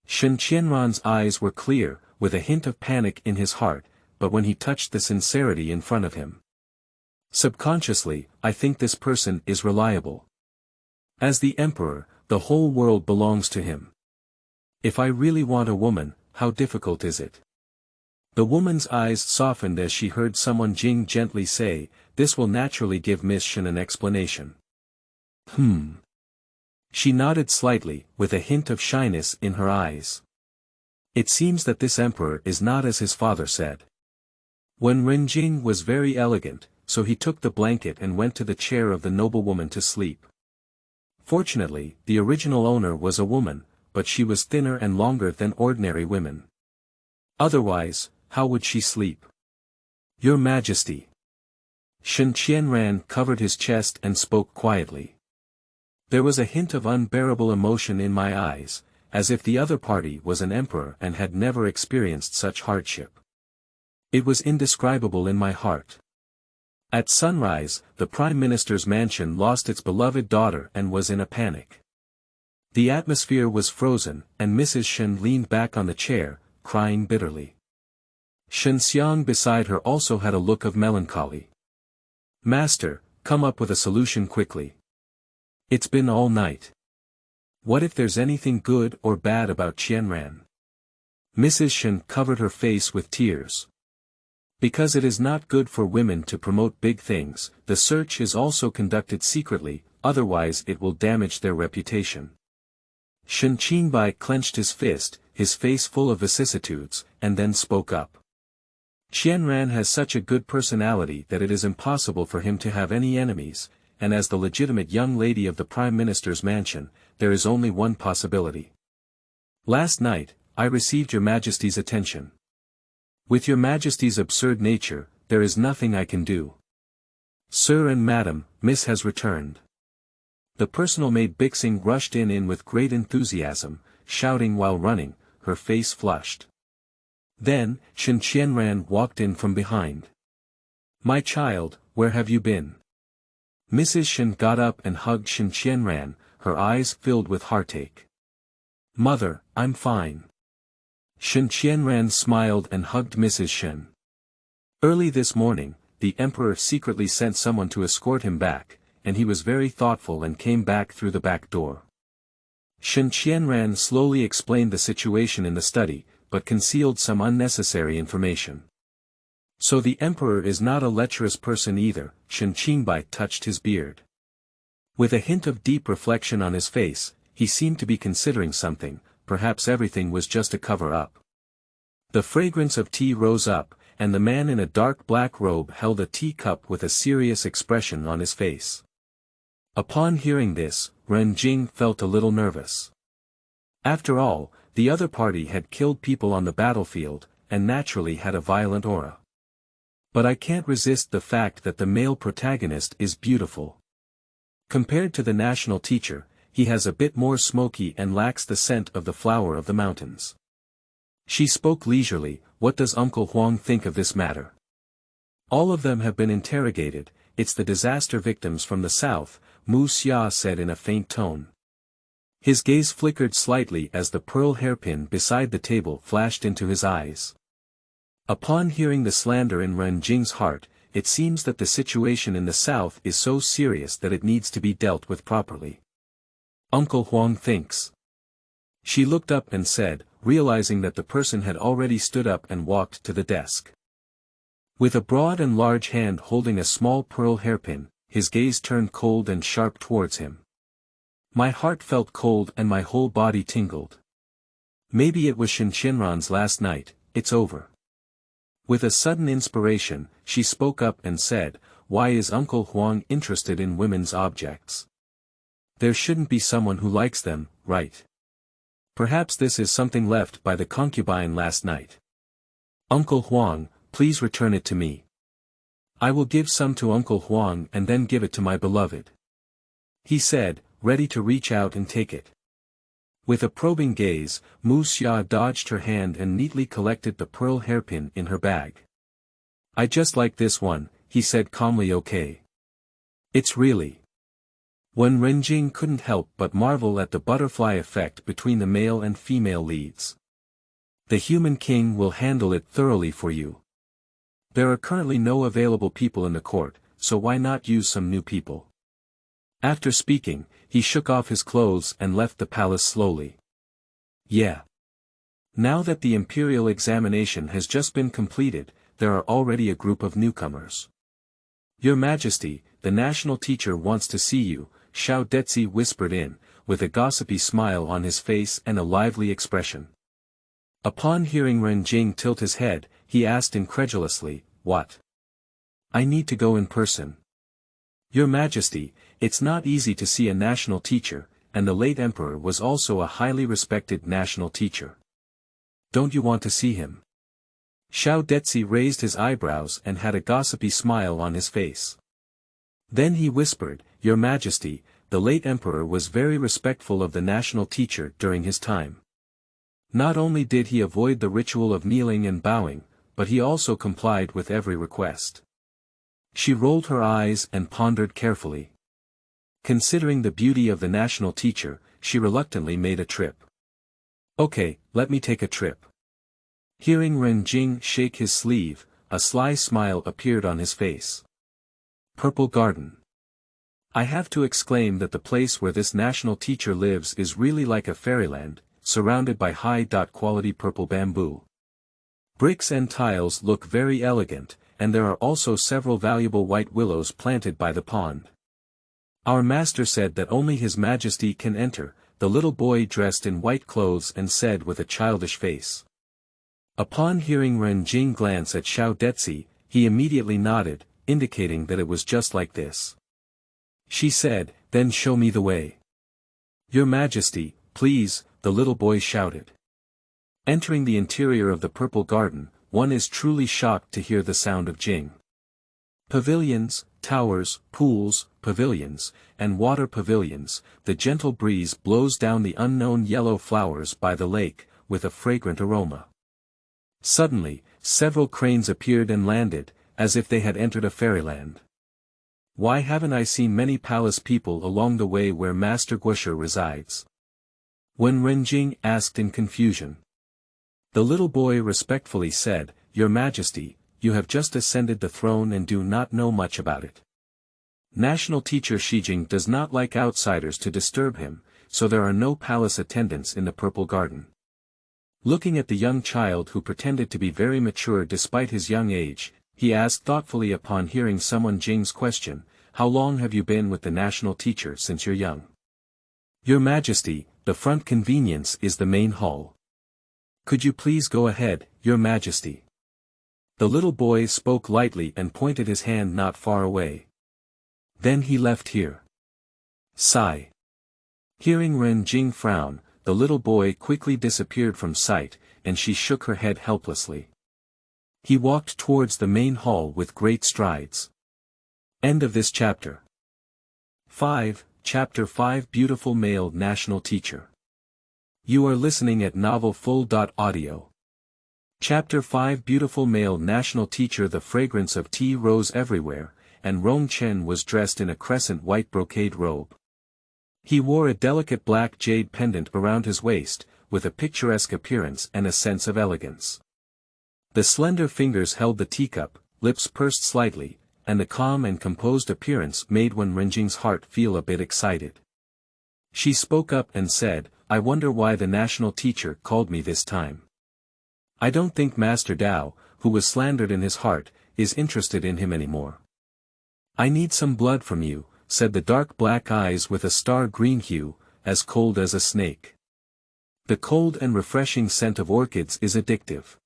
Shen Qianran's eyes were clear, with a hint of panic in his heart, but when he touched the sincerity in front of him. Subconsciously, I think this person is reliable. As the emperor, the whole world belongs to him. If I really want a woman, how difficult is it? The woman's eyes softened as she heard someone Jing gently say, "This will naturally give Miss Shen an explanation." She nodded slightly, with a hint of shyness in her eyes. It seems that this emperor is not as his father said. When Renjing was very elegant, so he took the blanket and went to the chair of the noblewoman to sleep. Fortunately, the original owner was a woman, but she was thinner and longer than ordinary women. Otherwise, how would she sleep? "Your Majesty." Shen Qianran covered his chest and spoke quietly. There was a hint of unbearable emotion in my eyes, as if the other party was an emperor and had never experienced such hardship. It was indescribable in my heart. At sunrise, the Prime Minister's mansion lost its beloved daughter and was in a panic. The atmosphere was frozen, and Mrs. Shen leaned back on the chair, crying bitterly. Shen Xiang beside her also had a look of melancholy. "Master, come up with a solution quickly. It's been all night. What if there's anything good or bad about Qianran?" Mrs. Shen covered her face with tears. Because it is not good for women to promote big things, the search is also conducted secretly, otherwise it will damage their reputation. Shen Qingbai clenched his fist, his face full of vicissitudes, and then spoke up. "Qianran has such a good personality that it is impossible for him to have any enemies, and as the legitimate young lady of the Prime Minister's mansion, there is only one possibility. Last night, I received your Majesty's attention. With your Majesty's absurd nature, there is nothing I can do. Sir and Madam, Miss has returned." The personal maid Bixing rushed in with great enthusiasm, shouting while running, her face flushed. Then, Shen Qianran walked in from behind. "My child, where have you been?" Mrs. Shen got up and hugged Shen Qianran, her eyes filled with heartache. "Mother, I'm fine." Shen Qianran smiled and hugged Mrs. Shen. Early this morning, the emperor secretly sent someone to escort him back, and he was very thoughtful and came back through the back door. Shen Qianran slowly explained the situation in the study, but concealed some unnecessary information. "So the emperor is not a lecherous person either," Shen Qingbai touched his beard. With a hint of deep reflection on his face, he seemed to be considering something, perhaps everything was just a cover-up. The fragrance of tea rose up, and the man in a dark black robe held a teacup with a serious expression on his face. Upon hearing this, Ren Jing felt a little nervous. After all, the other party had killed people on the battlefield, and naturally had a violent aura. But I can't resist the fact that the male protagonist is beautiful. Compared to the national teacher, he has a bit more smoky and lacks the scent of the flower of the mountains. She spoke leisurely, "What does Uncle Huang think of this matter?" "All of them have been interrogated, it's the disaster victims from the south," Mu Xia said in a faint tone. His gaze flickered slightly as the pearl hairpin beside the table flashed into his eyes. Upon hearing the slander in Ren Jing's heart, it seems that the situation in the south is so serious that it needs to be dealt with properly. Uncle Huang thinks. She looked up and said, realizing that the person had already stood up and walked to the desk. With a broad and large hand holding a small pearl hairpin, his gaze turned cold and sharp towards him. My heart felt cold and my whole body tingled. Maybe it was Shen Qianran's last night, it's over. With a sudden inspiration, she spoke up and said, "Why is Uncle Huang interested in women's objects? There shouldn't be someone who likes them, right? Perhaps this is something left by the concubine last night. Uncle Huang, please return it to me. I will give some to Uncle Huang and then give it to my beloved," he said, ready to reach out and take it. With a probing gaze, Mu Xia dodged her hand and neatly collected the pearl hairpin in her bag. "I just like this one," he said calmly. "Okay. It's really." When Renjing couldn't help but marvel at the butterfly effect between the male and female leads. "The human king will handle it thoroughly for you. There are currently no available people in the court, so why not use some new people? After speaking, he shook off his clothes and left the palace slowly. Yeah. Now that the imperial examination has just been completed, there are already a group of newcomers. Your Majesty, the national teacher wants to see you, Shuangjie whispered in, with a gossipy smile on his face and a lively expression. Upon hearing Renjing tilt his head, he asked incredulously, "What? I need to go in person." Your Majesty, it's not easy to see a national teacher, and the late emperor was also a highly respected national teacher. Don't you want to see him? Shuangjie raised his eyebrows and had a gossipy smile on his face. Then he whispered, "Your Majesty, the late emperor was very respectful of the national teacher during his time. Not only did he avoid the ritual of kneeling and bowing, but he also complied with every request." She rolled her eyes and pondered carefully. Considering the beauty of the national teacher, she reluctantly made a trip. "Okay, let me take a trip." Hearing Renjing shake his sleeve, a sly smile appeared on his face. Purple Garden. I have to exclaim that the place where this national teacher lives is really like a fairyland, surrounded by high-quality purple bamboo. Bricks and tiles look very elegant, and there are also several valuable white willows planted by the pond. Our master said that only His Majesty can enter, the little boy dressed in white clothes and said with a childish face. Upon hearing Renjing glance at Shuangjie, he immediately nodded, indicating that it was just like this. She said, "Then show me the way." "Your Majesty, please," the little boy shouted. Entering the interior of the purple garden, one is truly shocked to hear the sound of jing. Pavilions, towers, pools, pavilions, and water pavilions, the gentle breeze blows down the unknown yellow flowers by the lake, with a fragrant aroma. Suddenly, several cranes appeared and landed, as if they had entered a fairyland. Why haven't I seen many palace people along the way where Master Guoshe resides? When Renjing asked in confusion. The little boy respectfully said, "Your Majesty, you have just ascended the throne and do not know much about it. National teacher Shijing does not like outsiders to disturb him, so there are no palace attendants in the purple garden." Looking at the young child who pretended to be very mature despite his young age, he asked thoughtfully upon hearing someone Jing's question, "How long have you been with the national teacher since you're young?" "Your Majesty, the front convenience is the main hall. Could you please go ahead, Your Majesty?" The little boy spoke lightly and pointed his hand not far away. "Then he left here." Sigh. Hearing Renjing frown, the little boy quickly disappeared from sight, and she shook her head helplessly. He walked towards the main hall with great strides. End of this chapter. 5, Chapter 5 Beautiful Male National Teacher. You are listening at novelfull.audio. Chapter 5 Beautiful Male National Teacher. The fragrance of tea rose everywhere, and Rong Chen was dressed in a crescent white brocade robe. He wore a delicate black jade pendant around his waist, with a picturesque appearance and a sense of elegance. The slender fingers held the teacup, lips pursed slightly, and the calm and composed appearance made Renjing's heart feel a bit excited. She spoke up and said, "I wonder why the national teacher called me this time. I don't think Master Dao, who was slandered in his heart, is interested in him anymore." "I need some blood from you," said the dark black eyes with a star-green hue, as cold as a snake. The cold and refreshing scent of orchids is addictive.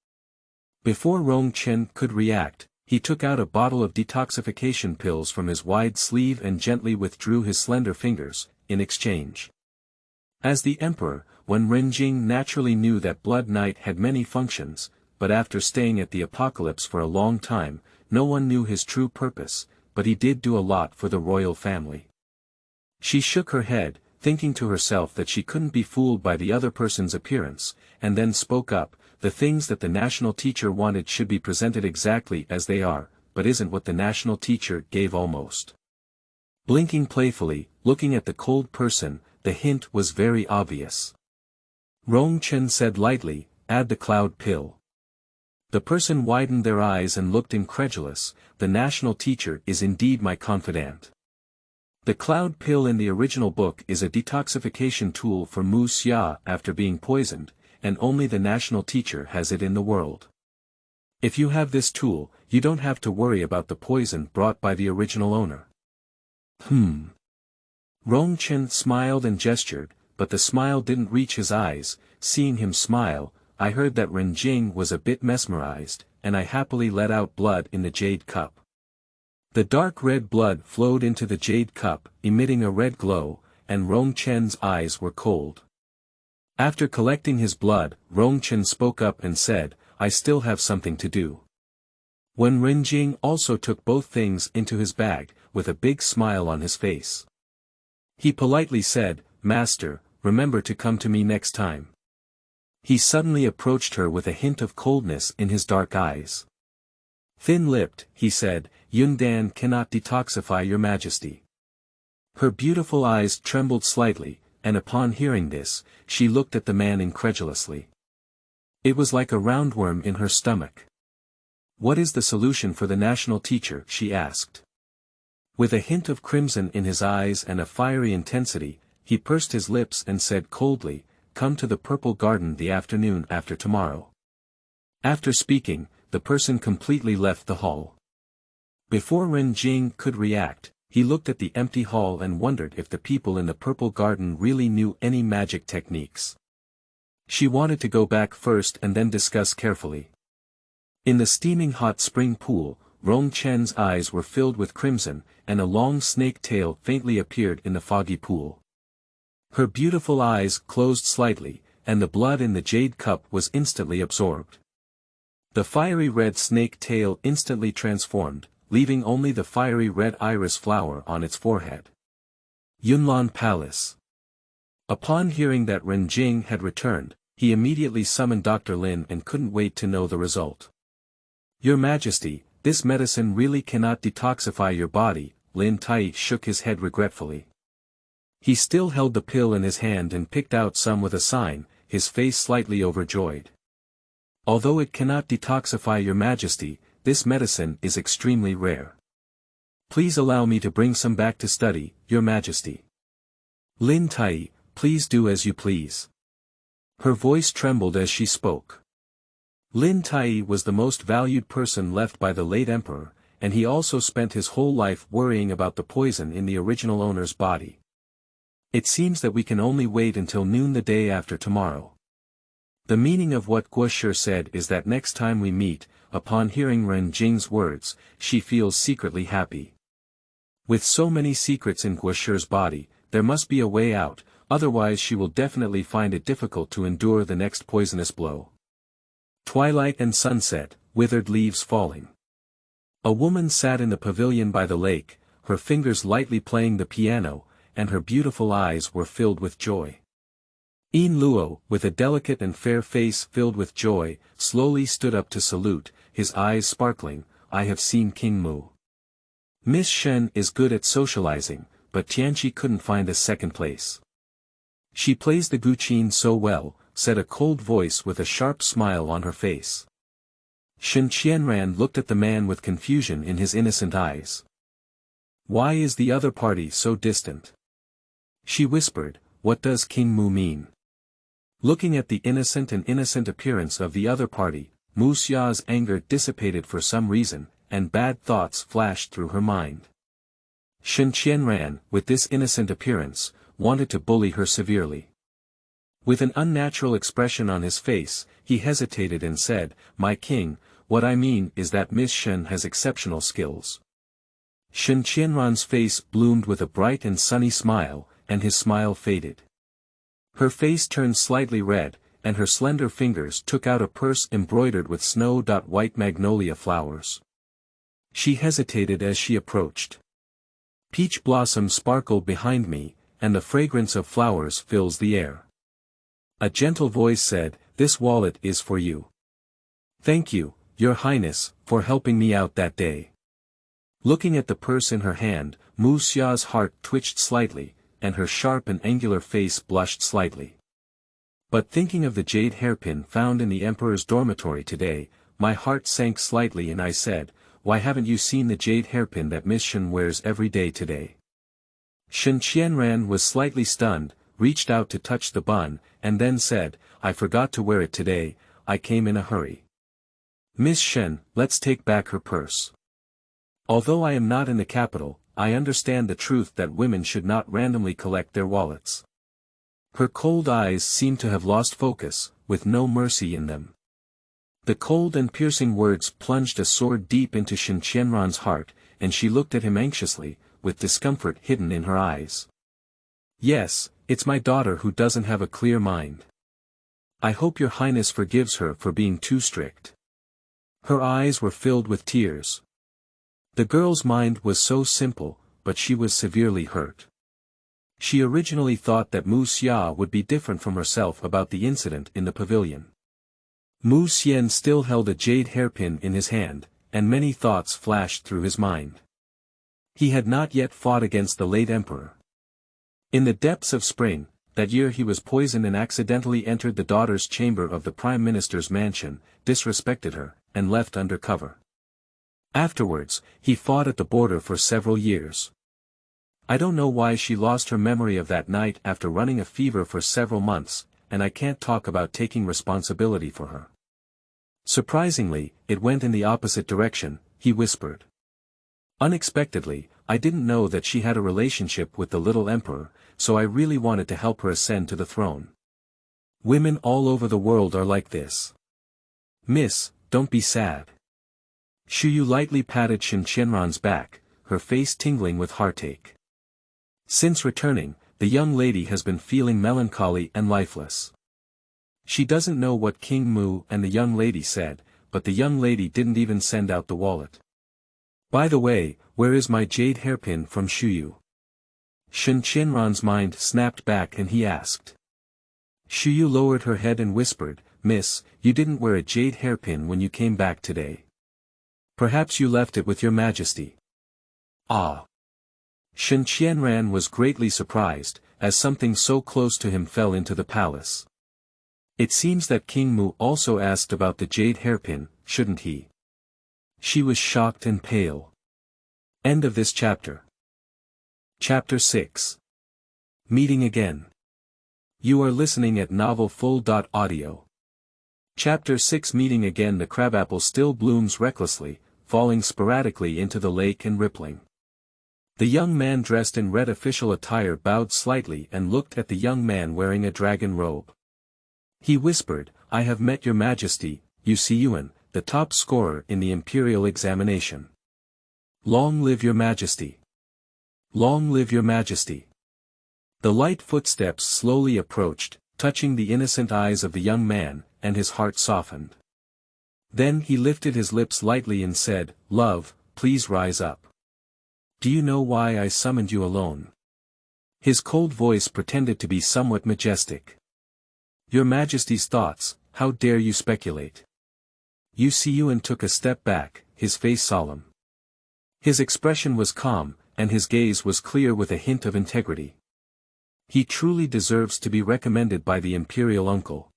Before Rong Chen could react, he took out a bottle of detoxification pills from his wide sleeve and gently withdrew his slender fingers, in exchange. As the emperor, Renjing naturally knew that Blood Knight had many functions, but after staying at the Apocalypse for a long time, no one knew his true purpose, but he did do a lot for the royal family. She shook her head, thinking to herself that she couldn't be fooled by the other person's appearance, and then spoke up, "The things that the national teacher wanted should be presented exactly as they are, but isn't what the national teacher gave almost." Blinking playfully, looking at the cold person, the hint was very obvious. Rong Chen said lightly, "Add the cloud pill." The person widened their eyes and looked incredulous. The national teacher is indeed my confidant. The cloud pill in the original book is a detoxification tool for Mu Xia after being poisoned, and only the national teacher has it in the world. If you have this tool, you don't have to worry about the poison brought by the original owner. Rongchen smiled and gestured, but the smile didn't reach his eyes. Seeing him smile, I heard that Renjing was a bit mesmerized, and I happily let out blood in the jade cup. The dark red blood flowed into the jade cup, emitting a red glow, and Rongchen's eyes were cold. After collecting his blood, Rongchen spoke up and said, I still have something to do. When Renjing also took both things into his bag, with a big smile on his face. He politely said, Master, remember to come to me next time. He suddenly approached her with a hint of coldness in his dark eyes. Thin-lipped, he said, Yundan cannot detoxify your majesty. Her beautiful eyes trembled slightly, and upon hearing this, she looked at the man incredulously. It was like a roundworm in her stomach. What is the solution for the national teacher? She asked. With a hint of crimson in his eyes and a fiery intensity, he pursed his lips and said coldly, Come to the Purple Garden the afternoon after tomorrow. After speaking, the person completely left the hall. Before Renjing could react, he looked at the empty hall and wondered if the people in the Purple Garden really knew any magic techniques. She wanted to go back first and then discuss carefully. In the steaming hot spring pool, Rongchen's eyes were filled with crimson, and a long snake tail faintly appeared in the foggy pool. Her beautiful eyes closed slightly, and the blood in the jade cup was instantly absorbed. The fiery red snake tail instantly transformed, leaving only the fiery red iris flower on its forehead. Yunlan Palace. Upon hearing that Renjing had returned, he immediately summoned Dr. Lin and couldn't wait to know the result. Your Majesty, this medicine really cannot detoxify your body. Lin Tai shook his head regretfully. He still held the pill in his hand and picked out some with a sign, his face slightly overjoyed. Although it cannot detoxify your Majesty, this medicine is extremely rare. Please allow me to bring some back to study, Your Majesty. Lin Tai, please do as you please. Her voice trembled as she spoke. Lin Tai was the most valued person left by the late emperor, and he also spent his whole life worrying about the poison in the original owner's body. It seems that we can only wait until noon the day after tomorrow. The meaning of what Guoshi said is that next time we meet, upon hearing Renjing's words, she feels secretly happy. With so many secrets in Guoshi's body, there must be a way out, otherwise she will definitely find it difficult to endure the next poisonous blow. Twilight and sunset, withered leaves falling. A woman sat in the pavilion by the lake, her fingers lightly playing the piano, and her beautiful eyes were filled with joy. Yin Luo, with a delicate and fair face filled with joy, slowly stood up to salute, his eyes sparkling. I have seen King Mu. Miss Shen is good at socializing, but Tianqi couldn't find a second place. She plays the guqin so well, said a cold voice with a sharp smile on her face. Shen Qianran looked at the man with confusion in his innocent eyes. Why is the other party so distant? She whispered, what does King Mu mean? Looking at the innocent appearance of the other party, Mu Xia's anger dissipated for some reason, and bad thoughts flashed through her mind. Shen Qianran, with this innocent appearance, wanted to bully her severely. With an unnatural expression on his face, he hesitated and said, My king, what I mean is that Miss Shen has exceptional skills. Shen Qianran's face bloomed with a bright and sunny smile, and his smile faded. Her face turned slightly red, and her slender fingers took out a purse embroidered with snow-white magnolia flowers. She hesitated as she approached. Peach blossoms sparkle behind me, and the fragrance of flowers fills the air. A gentle voice said, This wallet is for you. Thank you, Your Highness, for helping me out that day. Looking at the purse in her hand, Mu Xia's heart twitched slightly, and her sharp and angular face blushed slightly. But thinking of the jade hairpin found in the emperor's dormitory today, my heart sank slightly and I said, "Why haven't you seen the jade hairpin that Miss Shen wears every day today?" Shen Qianran was slightly stunned, reached out to touch the bun, and then said, "I forgot to wear it today, I came in a hurry." "Miss Shen, let's take back her purse. Although I am not in the capital, I understand the truth that women should not randomly collect their wallets." Her cold eyes seemed to have lost focus, with no mercy in them. The cold and piercing words plunged a sword deep into Shen Qianran's heart, and she looked at him anxiously, with discomfort hidden in her eyes. "Yes, it's my daughter who doesn't have a clear mind. I hope your highness forgives her for being too strict." Her eyes were filled with tears. The girl's mind was so simple, but she was severely hurt. She originally thought that Mu Xia would be different from herself about the incident in the pavilion. Mu Xian still held a jade hairpin in his hand, and many thoughts flashed through his mind. He had not yet fought against the late emperor. In the depths of spring, that year he was poisoned and accidentally entered the daughter's chamber of the prime minister's mansion, disrespected her, and left under cover. Afterwards, he fought at the border for several years. I don't know why she lost her memory of that night after running a fever for several months, and I can't talk about taking responsibility for her. Surprisingly, it went in the opposite direction, he whispered. Unexpectedly, I didn't know that she had a relationship with the little emperor, so I really wanted to help her ascend to the throne. Women all over the world are like this. Miss, don't be sad. Shuyu lightly patted Shen Qianran's back, her face tingling with heartache. Since returning, the young lady has been feeling melancholy and lifeless. She doesn't know what King Mu and the young lady said, but the young lady didn't even send out the wallet. By the way, where is my jade hairpin from Shuyu? Shen Qianran's mind snapped back and he asked. Shuyu lowered her head and whispered, "Miss, you didn't wear a jade hairpin when you came back today. Perhaps you left it with your majesty." Ah! Shen Qianran was greatly surprised, as something so close to him fell into the palace. It seems that King Mu also asked about the jade hairpin, shouldn't he? She was shocked and pale. End of this chapter. Chapter 6. Meeting again. You are listening at novelfull.audio. Chapter 6. Meeting again. The crabapple still blooms recklessly, falling sporadically into the lake and rippling. The young man dressed in red official attire bowed slightly and looked at the young man wearing a dragon robe. He whispered, "I have met your majesty, Yusi Yuan, the top scorer in the imperial examination. Long live your majesty. Long live your majesty." The light footsteps slowly approached, touching the innocent eyes of the young man, and his heart softened. Then he lifted his lips lightly and said, "Love, please rise up. Do you know why I summoned you alone?" His cold voice pretended to be somewhat majestic. "Your majesty's thoughts, how dare you speculate?" Yusi Yuan took a step back, his face solemn. His expression was calm, and his gaze was clear with a hint of integrity. He truly deserves to be recommended by the imperial uncle.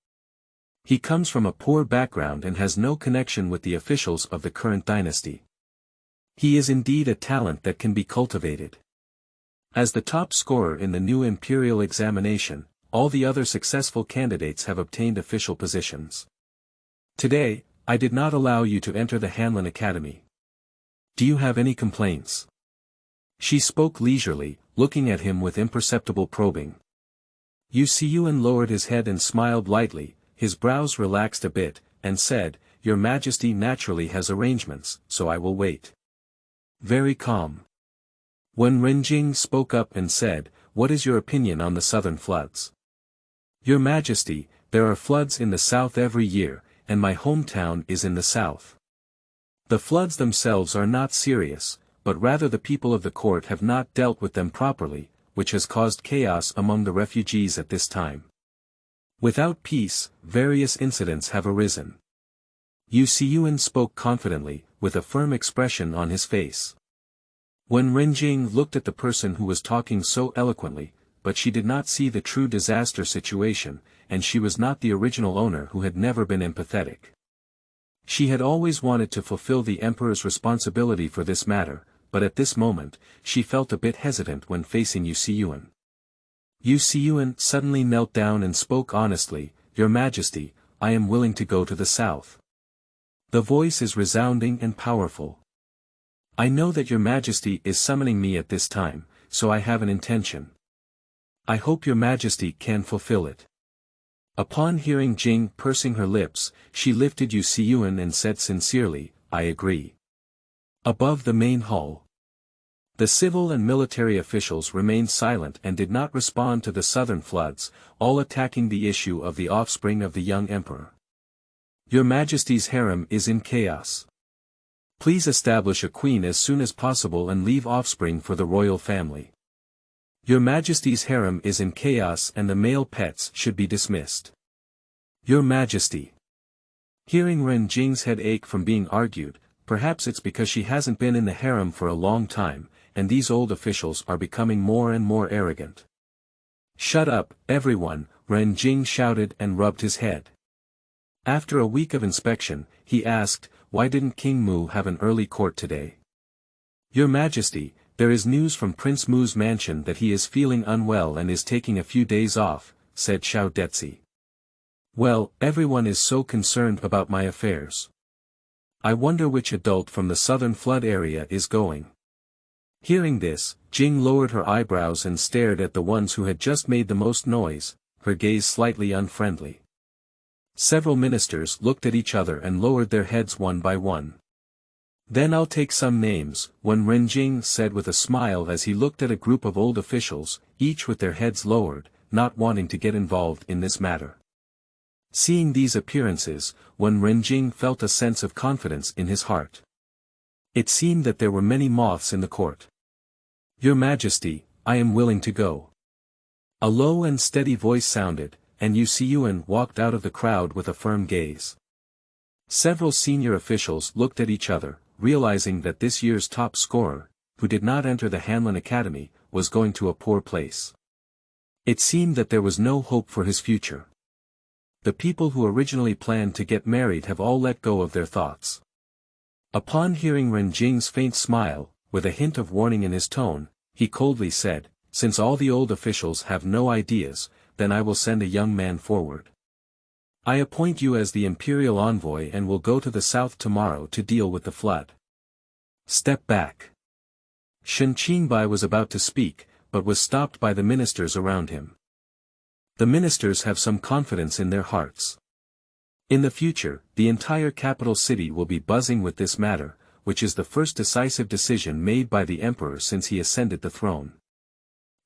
He comes from a poor background and has no connection with the officials of the current dynasty. He is indeed a talent that can be cultivated. As the top scorer in the new imperial examination, all the other successful candidates have obtained official positions. Today, I did not allow you to enter the Hanlin Academy. Do you have any complaints? She spoke leisurely, looking at him with imperceptible probing. Yusi Yuan lowered his head and smiled lightly, his brows relaxed a bit, and said, "Your majesty naturally has arrangements, so I will wait." Very calm. When Renjing spoke up and said, "What is your opinion on the southern floods?" "Your majesty, there are floods in the south every year, and my hometown is in the south. The floods themselves are not serious, but rather the people of the court have not dealt with them properly, which has caused chaos among the refugees at this time. Without peace, various incidents have arisen." Yusi Yuan spoke confidently, with a firm expression on his face. When Renjing looked at the person who was talking so eloquently, but she did not see the true disaster situation, and she was not the original owner who had never been empathetic. She had always wanted to fulfill the emperor's responsibility for this matter, but at this moment, she felt a bit hesitant when facing Yuan. Yuan suddenly knelt down and spoke honestly, "Your Majesty, I am willing to go to the south." The voice is resounding and powerful. "I know that your Majesty is summoning me at this time, so I have an intention. I hope your Majesty can fulfill it." Upon hearing Jing pursing her lips, she lifted Yuan and said sincerely, "I agree." Above the main hall, the civil and military officials remained silent and did not respond to the southern floods, all attacking the issue of the offspring of the young emperor. "Your Majesty's harem is in chaos. Please establish a queen as soon as possible and leave offspring for the royal family. Your Majesty's harem is in chaos and the male pets should be dismissed. Your Majesty." Hearing Ren Jing's head ache from being argued, perhaps it's because she hasn't been in the harem for a long time, and these old officials are becoming more and more arrogant. "Shut up, everyone," Ren Jing shouted and rubbed his head. After a week of inspection, he asked, "Why didn't King Mu have an early court today?" "Your Majesty, there is news from Prince Mu's mansion that he is feeling unwell and is taking a few days off," said Xiao Detzi. "Well, everyone is so concerned about my affairs. I wonder which adult from the southern flood area is going." Hearing this, Jing lowered her eyebrows and stared at the ones who had just made the most noise, her gaze slightly unfriendly. Several ministers looked at each other and lowered their heads one by one. "Then I'll take some names," Wen Renjing said with a smile as he looked at a group of old officials, each with their heads lowered, not wanting to get involved in this matter. Seeing these appearances, Wen Renjing felt a sense of confidence in his heart. It seemed that there were many moths in the court. "Your Majesty, I am willing to go." A low and steady voice sounded, and Yuan walked out of the crowd with a firm gaze. Several senior officials looked at each other, realizing that this year's top scorer, who did not enter the Hanlin Academy, was going to a poor place. It seemed that there was no hope for his future. The people who originally planned to get married have all let go of their thoughts. Upon hearing Ren Jing's faint smile, with a hint of warning in his tone, he coldly said, "Since all the old officials have no ideas, then I will send a young man forward. I appoint you as the imperial envoy and will go to the south tomorrow to deal with the flood." "Step back." Shen Qingbai was about to speak, but was stopped by the ministers around him. The ministers have some confidence in their hearts. In the future, the entire capital city will be buzzing with this matter, which is the first decisive decision made by the emperor since he ascended the throne.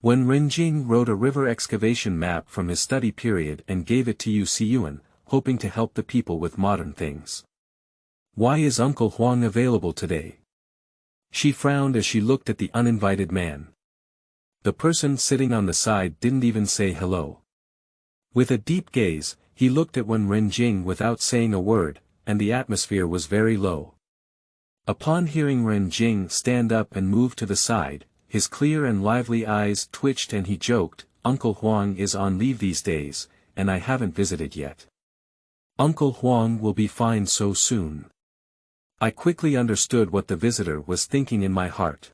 When Renjing wrote a river excavation map from his study period and gave it to Yuan, hoping to help the people with modern things. "Why is Uncle Huang available today?" She frowned as she looked at the uninvited man. The person sitting on the side didn't even say hello. With a deep gaze, he looked at Wen Renjing without saying a word, and the atmosphere was very low. Upon hearing Renjing stand up and move to the side, his clear and lively eyes twitched and he joked, "Uncle Huang is on leave these days, and I haven't visited yet. Uncle Huang will be fine so soon." I quickly understood what the visitor was thinking in my heart.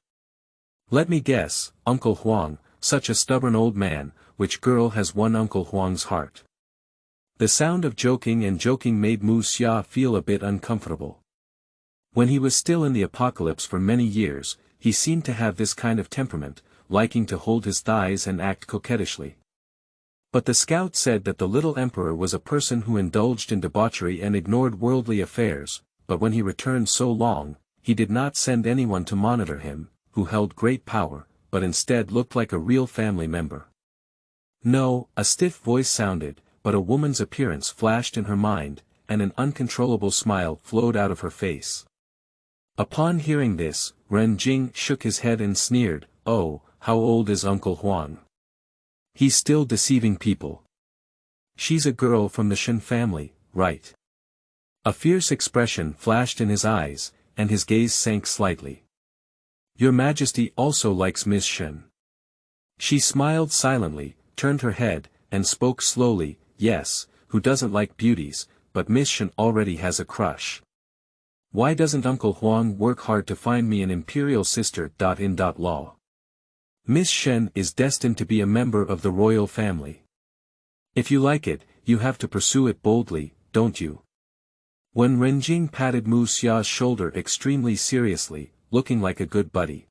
"Let me guess, Uncle Huang, such a stubborn old man, which girl has won Uncle Huang's heart?" The sound of joking made Mu Xia feel a bit uncomfortable. When he was still in the apocalypse for many years, he seemed to have this kind of temperament, liking to hold his thighs and act coquettishly. But the scout said that the little emperor was a person who indulged in debauchery and ignored worldly affairs, but when he returned so long, he did not send anyone to monitor him, who held great power, but instead looked like a real family member. "No," a stiff voice sounded, but a woman's appearance flashed in her mind, and an uncontrollable smile flowed out of her face. Upon hearing this, Ren Jing shook his head and sneered, "Oh, how old is Uncle Huang? He's still deceiving people. She's a girl from the Shen family, right?" A fierce expression flashed in his eyes, and his gaze sank slightly. "Your Majesty also likes Miss Shen." She smiled silently, turned her head, and spoke slowly, "Yes, who doesn't like beauties, but Miss Shen already has a crush." Why doesn't Uncle Huang work hard to find me an imperial sister? Law. Miss Shen is destined to be a member of the royal family. If you like it, you have to pursue it boldly, don't you? When Renjing patted Mu Xia's shoulder extremely seriously, looking like a good buddy.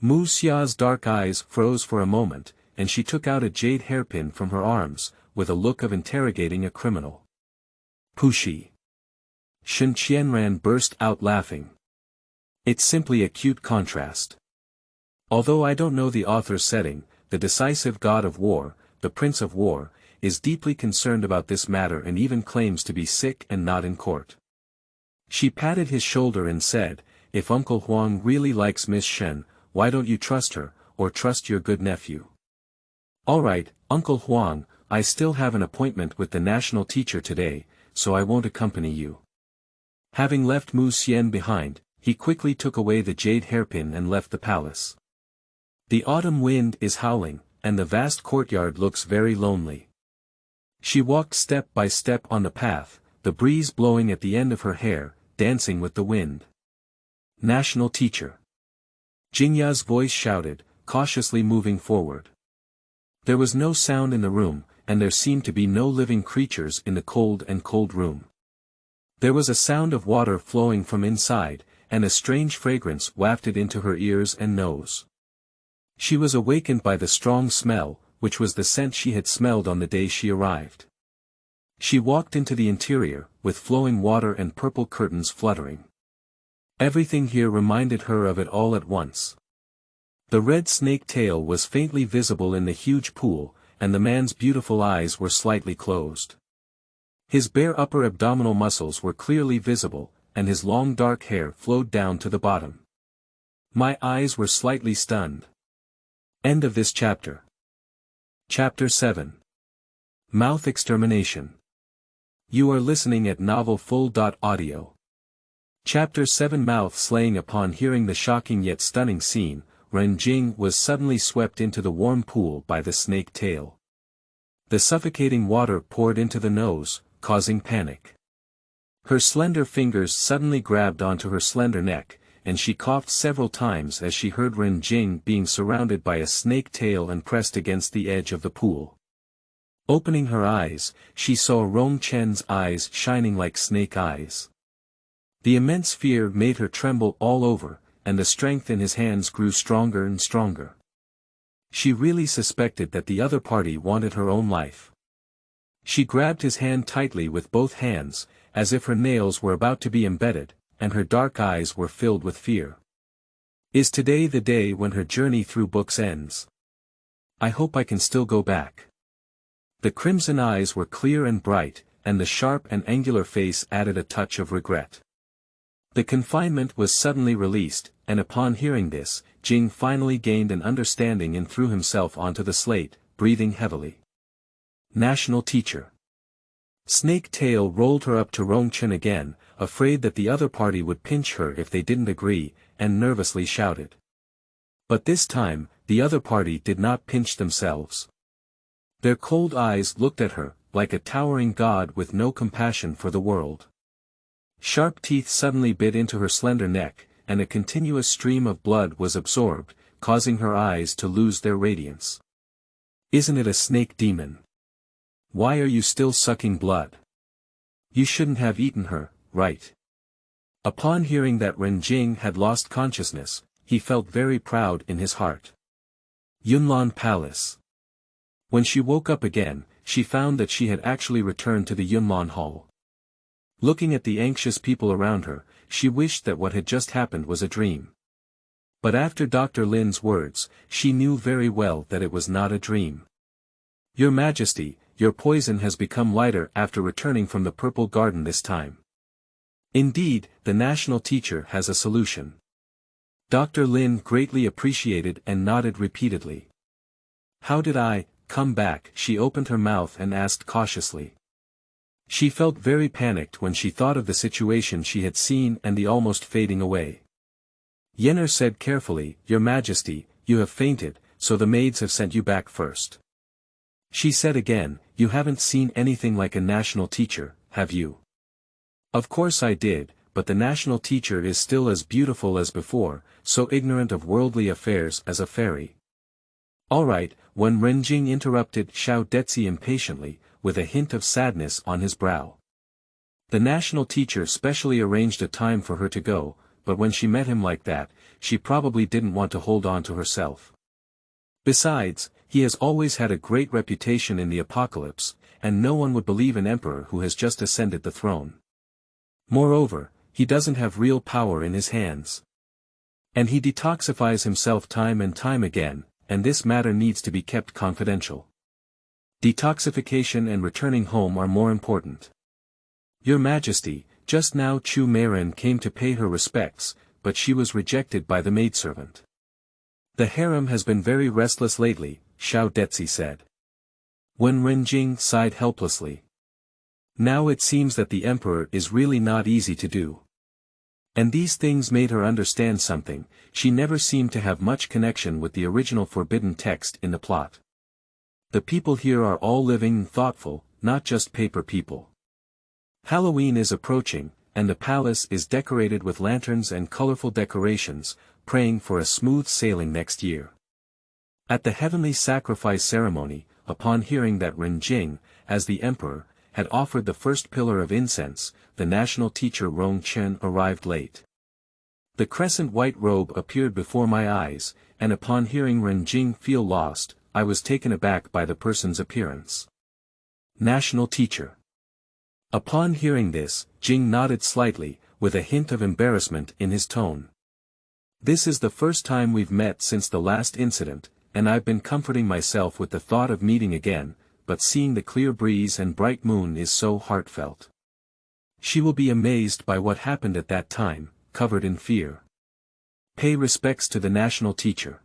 Mu Xia's dark eyes froze for a moment, and she took out a jade hairpin from her arms, with a look of interrogating a criminal. Pushi. Shen Qianran burst out laughing. It's simply a cute contrast. Although I don't know the author's setting, the decisive god of war, the Prince of War, is deeply concerned about this matter and even claims to be sick and not in court. She patted his shoulder and said, if Uncle Huang really likes Miss Shen, why don't you trust her, or trust your good nephew? Alright, Uncle Huang, I still have an appointment with the national teacher today, so I won't accompany you. Having left Mu Xian behind, he quickly took away the jade hairpin and left the palace. The autumn wind is howling, and the vast courtyard looks very lonely. She walked step by step on the path, the breeze blowing at the end of her hair, dancing with the wind. National teacher. Jingya's voice shouted, cautiously moving forward. There was no sound in the room, and there seemed to be no living creatures in the cold room. There was a sound of water flowing from inside, and a strange fragrance wafted into her ears and nose. She was awakened by the strong smell, which was the scent she had smelled on the day she arrived. She walked into the interior, with flowing water and purple curtains fluttering. Everything here reminded her of it all at once. The red snake tail was faintly visible in the huge pool, and the man's beautiful eyes were slightly closed. His bare upper abdominal muscles were clearly visible, and his long dark hair flowed down to the bottom. My eyes were slightly stunned. End of this chapter. Chapter 7. Mouth Extermination. You are listening at novelfull.audio. Chapter 7. Mouth Slaying. Upon hearing the shocking yet stunning scene, Renjing was suddenly swept into the warm pool by the snake tail. The suffocating water poured into the nose, causing panic. Her slender fingers suddenly grabbed onto her slender neck, and she coughed several times as she heard Renjing being surrounded by a snake tail and pressed against the edge of the pool. Opening her eyes, she saw Rong Chen's eyes shining like snake eyes. The immense fear made her tremble all over, and the strength in his hands grew stronger and stronger. She really suspected that the other party wanted her own life. She grabbed his hand tightly with both hands, as if her nails were about to be embedded, and her dark eyes were filled with fear. Is today the day when her journey through books ends? I hope I can still go back. The crimson eyes were clear and bright, and the sharp and angular face added a touch of regret. The confinement was suddenly released, and upon hearing this, Jing finally gained an understanding and threw himself onto the slate, breathing heavily. National teacher. Snake Tail rolled her up to Rongchen again, afraid that the other party would pinch her if they didn't agree, and nervously shouted. But this time, the other party did not pinch themselves. Their cold eyes looked at her, like a towering god with no compassion for the world. Sharp teeth suddenly bit into her slender neck, and a continuous stream of blood was absorbed, causing her eyes to lose their radiance. Isn't it a snake demon? Why are you still sucking blood? You shouldn't have eaten her, right? Upon hearing that Renjing had lost consciousness, he felt very proud in his heart. Yunlan Palace. When she woke up again, she found that she had actually returned to the Yunlan Hall. Looking at the anxious people around her, she wished that what had just happened was a dream. But after Dr. Lin's words, she knew very well that it was not a dream. Your Majesty, your poison has become lighter after returning from the Purple Garden this time. Indeed, the national teacher has a solution. Dr. Lin greatly appreciated and nodded repeatedly. How did I come back? She opened her mouth and asked cautiously. She felt very panicked when she thought of the situation she had seen and the almost fading away. Yenner said carefully, Your Majesty, you have fainted, so the maids have sent you back first. She said again, You haven't seen anything like a national teacher, have you? Of course I did, but the national teacher is still as beautiful as before, so ignorant of worldly affairs as a fairy. All right, when Renjing interrupted Shuangjie impatiently, with a hint of sadness on his brow. The national teacher specially arranged a time for her to go, but when she met him like that, she probably didn't want to hold on to herself. Besides, he has always had a great reputation in the apocalypse, and no one would believe an emperor who has just ascended the throne. Moreover, he doesn't have real power in his hands. And he detoxifies himself time and time again, and this matter needs to be kept confidential. Detoxification and returning home are more important. Your Majesty, just now Chu Meiren came to pay her respects, but she was rejected by the maidservant. The harem has been very restless lately, Shuangjie said. When Renjing sighed helplessly. Now it seems that the emperor is really not easy to do. And these things made her understand something. She never seemed to have much connection with the original forbidden text in the plot. The people here are all living and thoughtful, not just paper people. Halloween is approaching, and the palace is decorated with lanterns and colorful decorations, praying for a smooth sailing next year. At the heavenly sacrifice ceremony, upon hearing that Renjing, as the emperor, had offered the first pillar of incense, the national teacher Rong Chen arrived late. The crescent white robe appeared before my eyes, and upon hearing Renjing feel lost, I was taken aback by the person's appearance. National teacher. Upon hearing this, Jing nodded slightly, with a hint of embarrassment in his tone. This is the first time we've met since the last incident, and I've been comforting myself with the thought of meeting again, but seeing the clear breeze and bright moon is so heartfelt. She will be amazed by what happened at that time, covered in fear. Pay respects to the national teacher.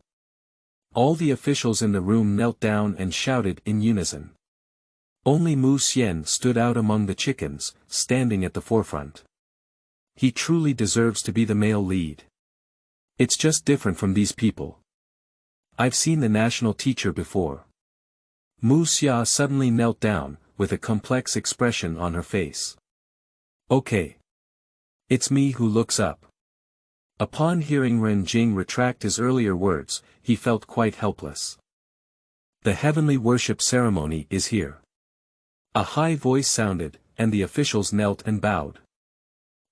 All the officials in the room knelt down and shouted in unison. Only Mu Xian stood out among the chickens, standing at the forefront. He truly deserves to be the male lead. It's just different from these people. I've seen the national teacher before. Mu Xia suddenly knelt down, with a complex expression on her face. Okay. It's me who looks up. Upon hearing Renjing retract his earlier words, he felt quite helpless. The heavenly worship ceremony is here. A high voice sounded, and the officials knelt and bowed.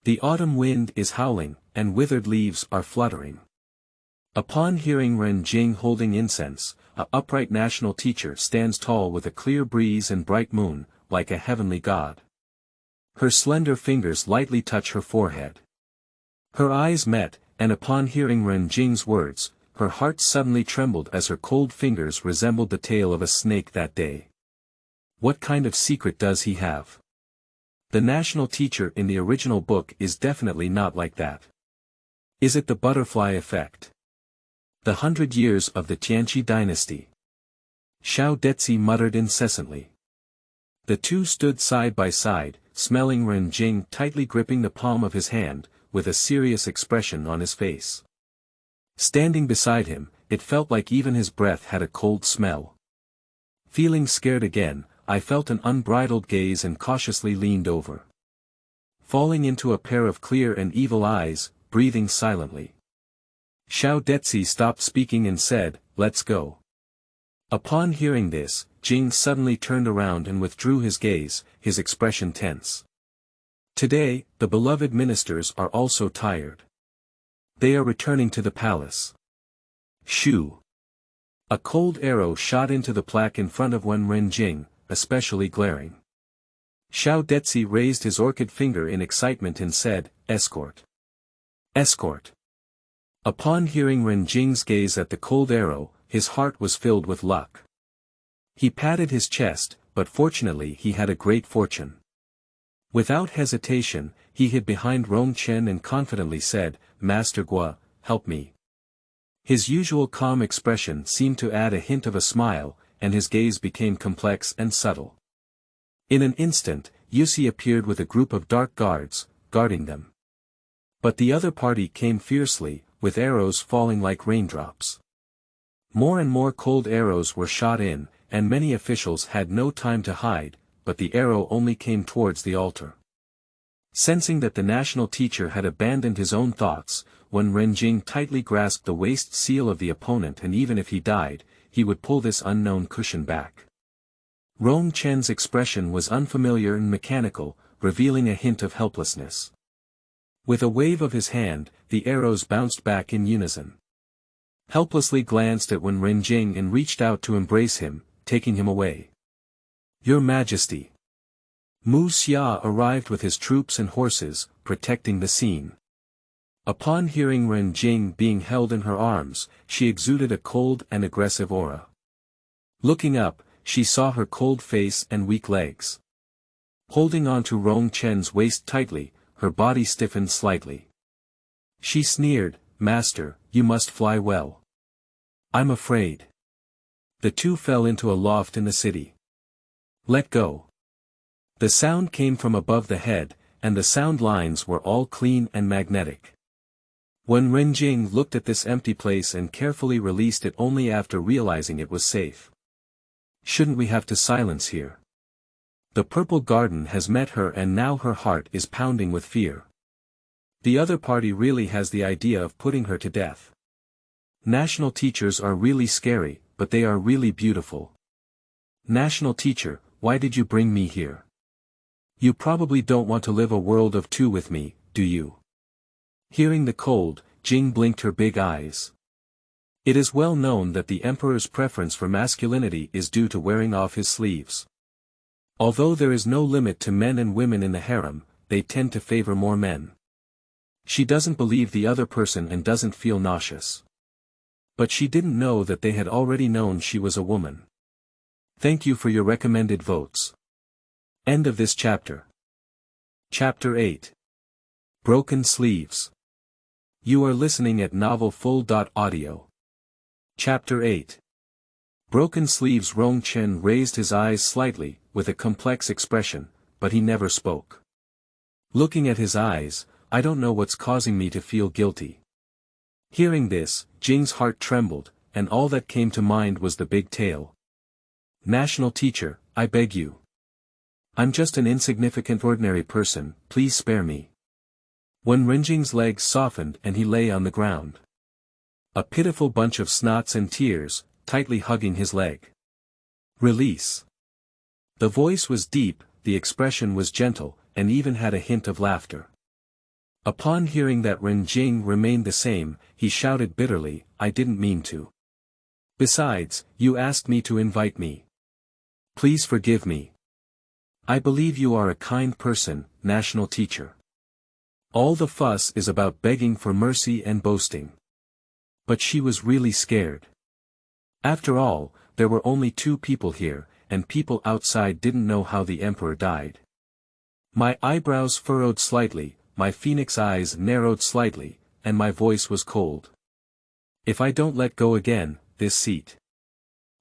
The autumn wind is howling, and withered leaves are fluttering. Upon hearing Renjing holding incense, a upright national teacher stands tall with a clear breeze and bright moon, like a heavenly god. Her slender fingers lightly touch her forehead. Her eyes met, and upon hearing Renjing's words, her heart suddenly trembled as her cold fingers resembled the tail of a snake that day. What kind of secret does he have? The national teacher in the original book is definitely not like that. Is it the butterfly effect? The 100 years of the Chuanshu dynasty. Shuangjie muttered incessantly. The two stood side by side, smelling Renjing tightly gripping the palm of his hand, with a serious expression on his face. Standing beside him, it felt like even his breath had a cold smell. Feeling scared again, I felt an unbridled gaze and cautiously leaned over. Falling into a pair of clear and evil eyes, breathing silently. Shuangjie stopped speaking and said, "Let's go." Upon hearing this, Jing suddenly turned around and withdrew his gaze, his expression tense. Today, the beloved ministers are also tired. They are returning to the palace. Shoo! A cold arrow shot into the plaque in front of Wen Renjing, especially glaring. Shuangjie raised his orchid finger in excitement and said, "Escort. Escort." Upon hearing Renjing's gaze at the cold arrow, his heart was filled with luck. He patted his chest, but fortunately he had a great fortune. Without hesitation, he hid behind Rong Chen and confidently said, "Master Gua, help me." His usual calm expression seemed to add a hint of a smile, and his gaze became complex and subtle. In an instant, Yusi appeared with a group of dark guards, guarding them. But the other party came fiercely, with arrows falling like raindrops. More and more cold arrows were shot in, and many officials had no time to hide, but the arrow only came towards the altar. Sensing that the national teacher had abandoned his own thoughts, Wen Renjing tightly grasped the waist seal of the opponent, and even if he died, he would pull this unknown cushion back. Rong Chen's expression was unfamiliar and mechanical, revealing a hint of helplessness. With a wave of his hand, the arrows bounced back in unison. Helplessly glanced at Wen Renjing and reached out to embrace him, taking him away. Your Majesty. Mu Xia arrived with his troops and horses, protecting the scene. Upon hearing Renjing being held in her arms, she exuded a cold and aggressive aura. Looking up, she saw her cold face and weak legs. Holding on to Rong Chen's waist tightly, her body stiffened slightly. She sneered, "Master, you must fly well." "I'm afraid." The two fell into a loft in the city. "Let go." The sound came from above the head, and the sound lines were all clean and magnetic. When Renjing looked at this empty place and carefully released it only after realizing it was safe. Shouldn't we have to silence here? The purple garden has met her and now her heart is pounding with fear. The other party really has the idea of putting her to death. National teachers are really scary, but they are really beautiful. National teacher, why did you bring me here? You probably don't want to live a world of two with me, do you? Hearing the cold, Jing blinked her big eyes. It is well known that the emperor's preference for masculinity is due to wearing off his sleeves. Although there is no limit to men and women in the harem, they tend to favor more men. She doesn't believe the other person and doesn't feel nauseous. But she didn't know that they had already known she was a woman. Thank you for your recommended votes. End of this chapter. Chapter 8. Broken Sleeves. You are listening at novelfull.audio. Chapter 8. Broken Sleeves. Rong Chen raised his eyes slightly, with a complex expression, but he never spoke. Looking at his eyes, I don't know what's causing me to feel guilty. Hearing this, Jing's heart trembled, and all that came to mind was the big tale. National teacher, I beg you. I'm just an insignificant ordinary person, please spare me. When Renjing's legs softened and he lay on the ground. A pitiful bunch of snots and tears, tightly hugging his leg. Release. The voice was deep, the expression was gentle, and even had a hint of laughter. Upon hearing that Renjing remained the same, he shouted bitterly, I didn't mean to. Besides, you asked me to invite me. Please forgive me. I believe you are a kind person, national teacher. All the fuss is about begging for mercy and boasting. But she was really scared. After all, there were only two people here, and people outside didn't know how the emperor died. My eyebrows furrowed slightly, my phoenix eyes narrowed slightly, and my voice was cold. If I don't let go again, this seat.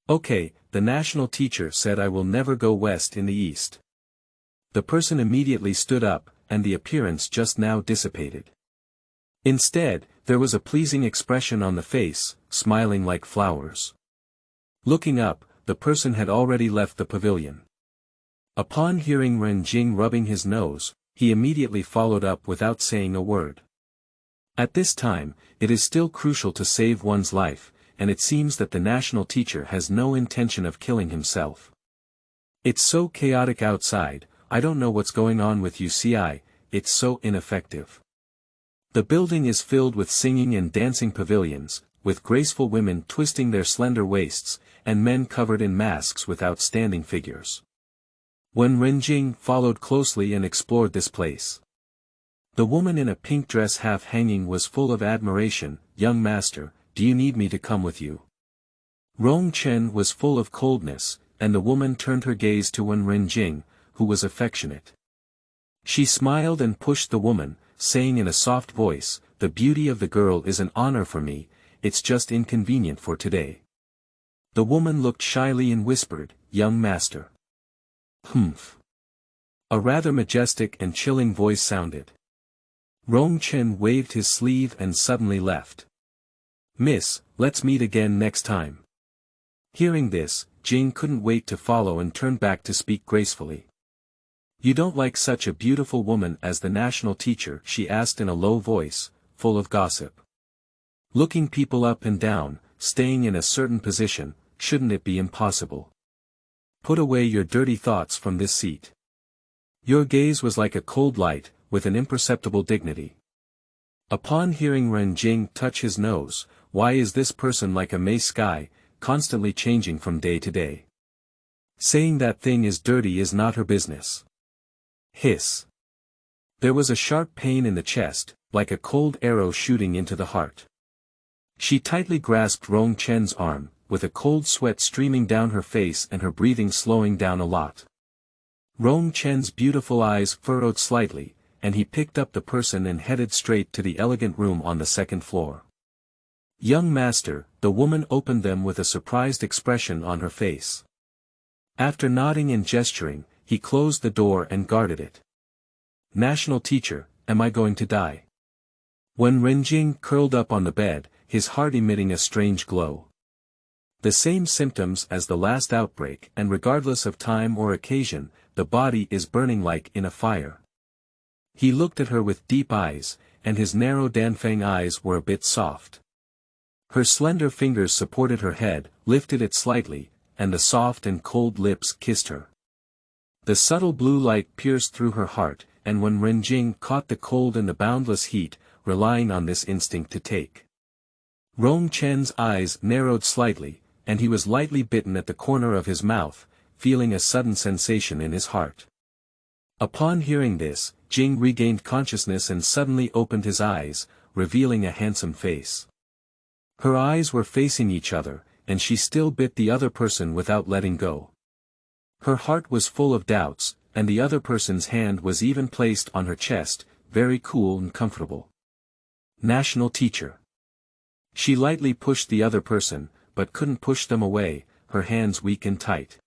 Okay, the national teacher said I will never go west in the east. The person immediately stood up, and the appearance just now dissipated. Instead, there was a pleasing expression on the face, smiling like flowers. Looking up, the person had already left the pavilion. Upon hearing Renjing rubbing his nose, he immediately followed up without saying a word. At this time, it is still crucial to save one's life, and it seems that the national teacher has no intention of killing himself. It's so chaotic outside, I don't know what's going on with UCI, it's so ineffective. The building is filled with singing and dancing pavilions, with graceful women twisting their slender waists, and men covered in masks with outstanding figures. When Renjing followed closely and explored this place. The woman in a pink dress half hanging was full of admiration. Young master, do you need me to come with you? Rong Chen was full of coldness, and the woman turned her gaze to Wen Renjing, who was affectionate. She smiled and pushed the woman, saying in a soft voice, the beauty of the girl is an honor for me, it's just inconvenient for today. The woman looked shyly and whispered, young master. Humph. A rather majestic and chilling voice sounded. Rong Chen waved his sleeve and suddenly left. Miss, let's meet again next time. Hearing this, Jing couldn't wait to follow and turn back to speak gracefully. You don't like such a beautiful woman as the national teacher? She asked in a low voice, full of gossip. Looking people up and down, staying in a certain position, shouldn't it be impossible? Put away your dirty thoughts from this seat. Your gaze was like a cold light, with an imperceptible dignity. Upon hearing Renjing touch his nose, why is this person like a May sky, constantly changing from day to day? Saying that thing is dirty is not her business. Hiss. There was a sharp pain in the chest, like a cold arrow shooting into the heart. She tightly grasped Rong Chen's arm, with a cold sweat streaming down her face and her breathing slowing down a lot. Rong Chen's beautiful eyes furrowed slightly, and he picked up the person and headed straight to the elegant room on the second floor. Young master, the woman opened them with a surprised expression on her face. After nodding and gesturing, he closed the door and guarded it. National teacher, am I going to die? When Renjing curled up on the bed, his heart emitting a strange glow. The same symptoms as the last outbreak, and regardless of time or occasion, the body is burning like in a fire. He looked at her with deep eyes, and his narrow Danfeng eyes were a bit soft. Her slender fingers supported her head, lifted it slightly, and the soft and cold lips kissed her. The subtle blue light pierced through her heart, and when Renjing caught the cold and the boundless heat, relying on this instinct to take. Rong Chen's eyes narrowed slightly, and he was lightly bitten at the corner of his mouth, feeling a sudden sensation in his heart. Upon hearing this, Jing regained consciousness and suddenly opened his eyes, revealing a handsome face. Her eyes were facing each other, and she still bit the other person without letting go. Her heart was full of doubts, and the other person's hand was even placed on her chest, very cool and comfortable. National teacher. She lightly pushed the other person, but couldn't push them away, her hands weak and tight.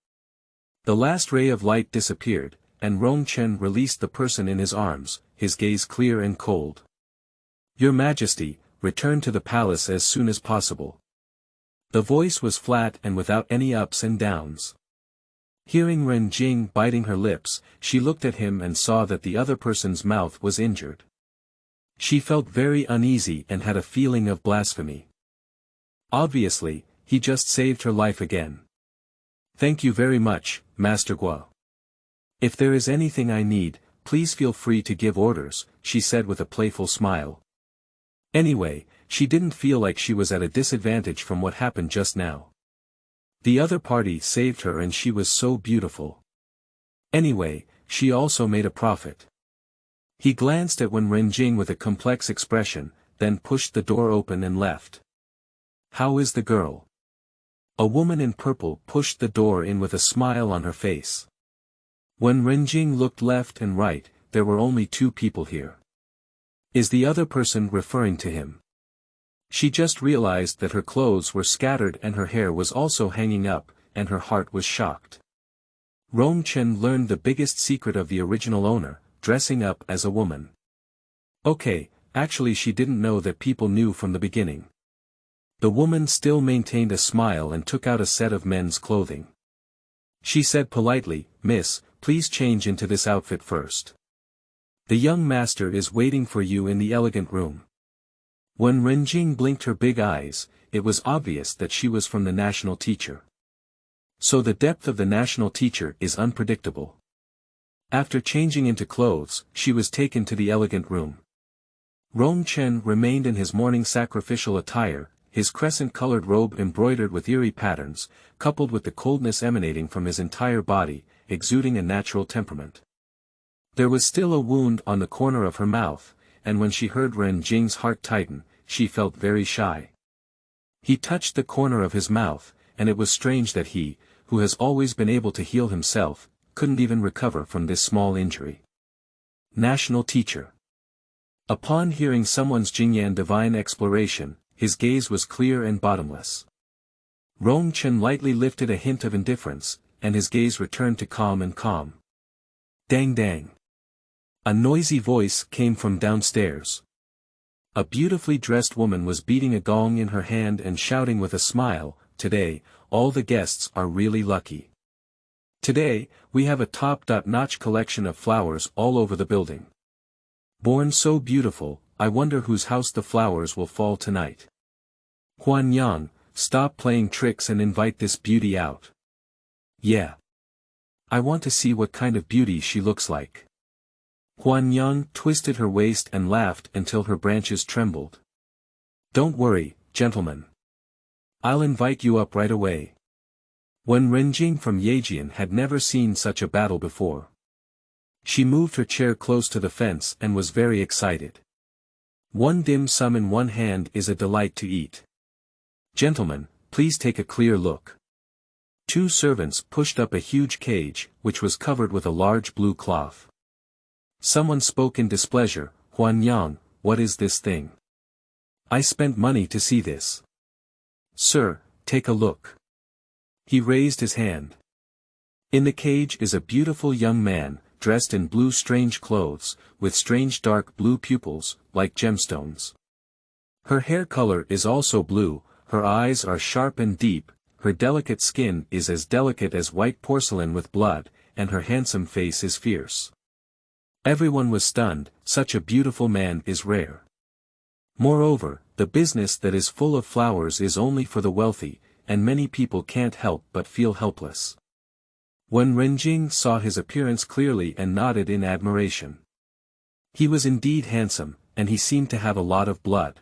The last ray of light disappeared, and Rong Chen released the person in his arms, his gaze clear and cold. Your Majesty, return to the palace as soon as possible. The voice was flat and without any ups and downs. Hearing Renjing biting her lips, she looked at him and saw that the other person's mouth was injured. She felt very uneasy and had a feeling of blasphemy. Obviously, he just saved her life again. Thank you very much, Master Guo. If there is anything I need, please feel free to give orders, she said with a playful smile. Anyway, she didn't feel like she was at a disadvantage from what happened just now. The other party saved her and she was so beautiful. Anyway, she also made a profit. He glanced at Wen Renjing with a complex expression, then pushed the door open and left. How is the girl? A woman in purple pushed the door in with a smile on her face. When Renjing looked left and right, there were only two people here. Is the other person referring to him? She just realized that her clothes were scattered and her hair was also hanging up, and her heart was shocked. Rong Chen learned the biggest secret of the original owner, dressing up as a woman. Okay, actually she didn't know that people knew from the beginning. The woman still maintained a smile and took out a set of men's clothing. She said politely, Miss, please change into this outfit first. The young master is waiting for you in the elegant room. When Renjing blinked her big eyes, it was obvious that she was from the national teacher. So the depth of the national teacher is unpredictable. After changing into clothes, she was taken to the elegant room. Rong Chen remained in his morning sacrificial attire, his crescent-colored robe embroidered with eerie patterns, coupled with the coldness emanating from his entire body, exuding a natural temperament. There was still a wound on the corner of her mouth, and when she heard Renjing's heart tighten, she felt very shy. He touched the corner of his mouth, and it was strange that he, who has always been able to heal himself, couldn't even recover from this small injury. National teacher. Upon hearing someone's Jingyan divine exploration, his gaze was clear and bottomless. Rong Chen lightly lifted a hint of indifference, and his gaze returned to calm and calm. Dang dang. A noisy voice came from downstairs. A beautifully dressed woman was beating a gong in her hand and shouting with a smile, Today, all the guests are really lucky. Today, we have a top-notch collection of flowers all over the building. Born so beautiful, I wonder whose house the flowers will fall tonight. Huanyang, stop playing tricks and invite this beauty out. Yeah. I want to see what kind of beauty she looks like. Huanyang twisted her waist and laughed until her branches trembled. Don't worry, gentlemen. I'll invite you up right away. Wen Renjing from Yejian had never seen such a battle before. She moved her chair close to the fence and was very excited. One dim sum in one hand is a delight to eat. Gentlemen, please take a clear look. Two servants pushed up a huge cage, which was covered with a large blue cloth. Someone spoke in displeasure, Huanyang, what is this thing? I spent money to see this. Sir, take a look. He raised his hand. In the cage is a beautiful young man, dressed in blue strange clothes, with strange dark blue pupils, like gemstones. Her hair color is also blue, her eyes are sharp and deep, her delicate skin is as delicate as white porcelain with blood, and her handsome face is fierce. Everyone was stunned, such a beautiful man is rare. Moreover, the business that is full of flowers is only for the wealthy, and many people can't help but feel helpless. Wen Renjing saw his appearance clearly and nodded in admiration. He was indeed handsome, and he seemed to have a lot of blood.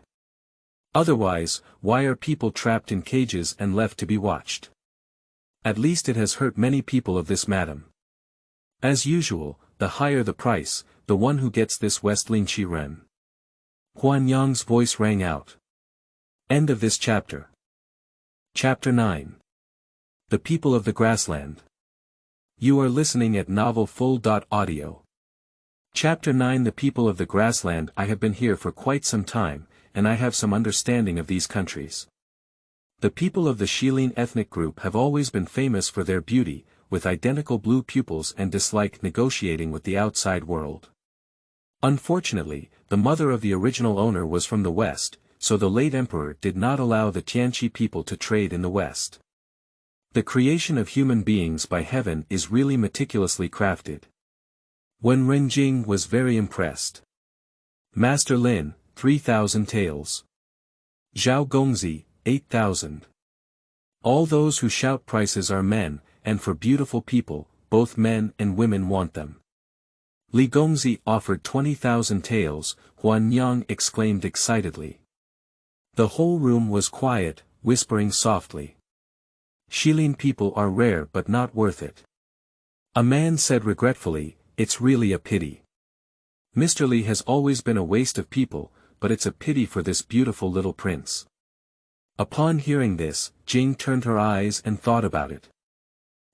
Otherwise, why are people trapped in cages and left to be watched? At least it has hurt many people of this madam. As usual, the higher the price, the one who gets this Westlin Chi Ren. Huanyang's voice rang out. End of this chapter. Chapter 9. The People of the Grassland. You are listening at novelfull.audio. Chapter 9. The People of the Grassland. I have been here for quite some time, and I have some understanding of these countries. The people of the Shilin ethnic group have always been famous for their beauty, with identical blue pupils and dislike negotiating with the outside world. Unfortunately, the mother of the original owner was from the West, so the late emperor did not allow the Tianqi people to trade in the West. The creation of human beings by heaven is really meticulously crafted. Wen Renjing was very impressed. Master Lin, 3,000 taels. Zhao Gongzi, 8,000. All those who shout prices are men, and for beautiful people, both men and women want them. Li Gongzi offered 20,000 taels, Huanyang exclaimed excitedly. The whole room was quiet, whispering softly. Shilin people are rare but not worth it. A man said regretfully, it's really a pity. Mr. Li has always been a waste of people, but it's a pity for this beautiful little prince. Upon hearing this, Jing turned her eyes and thought about it.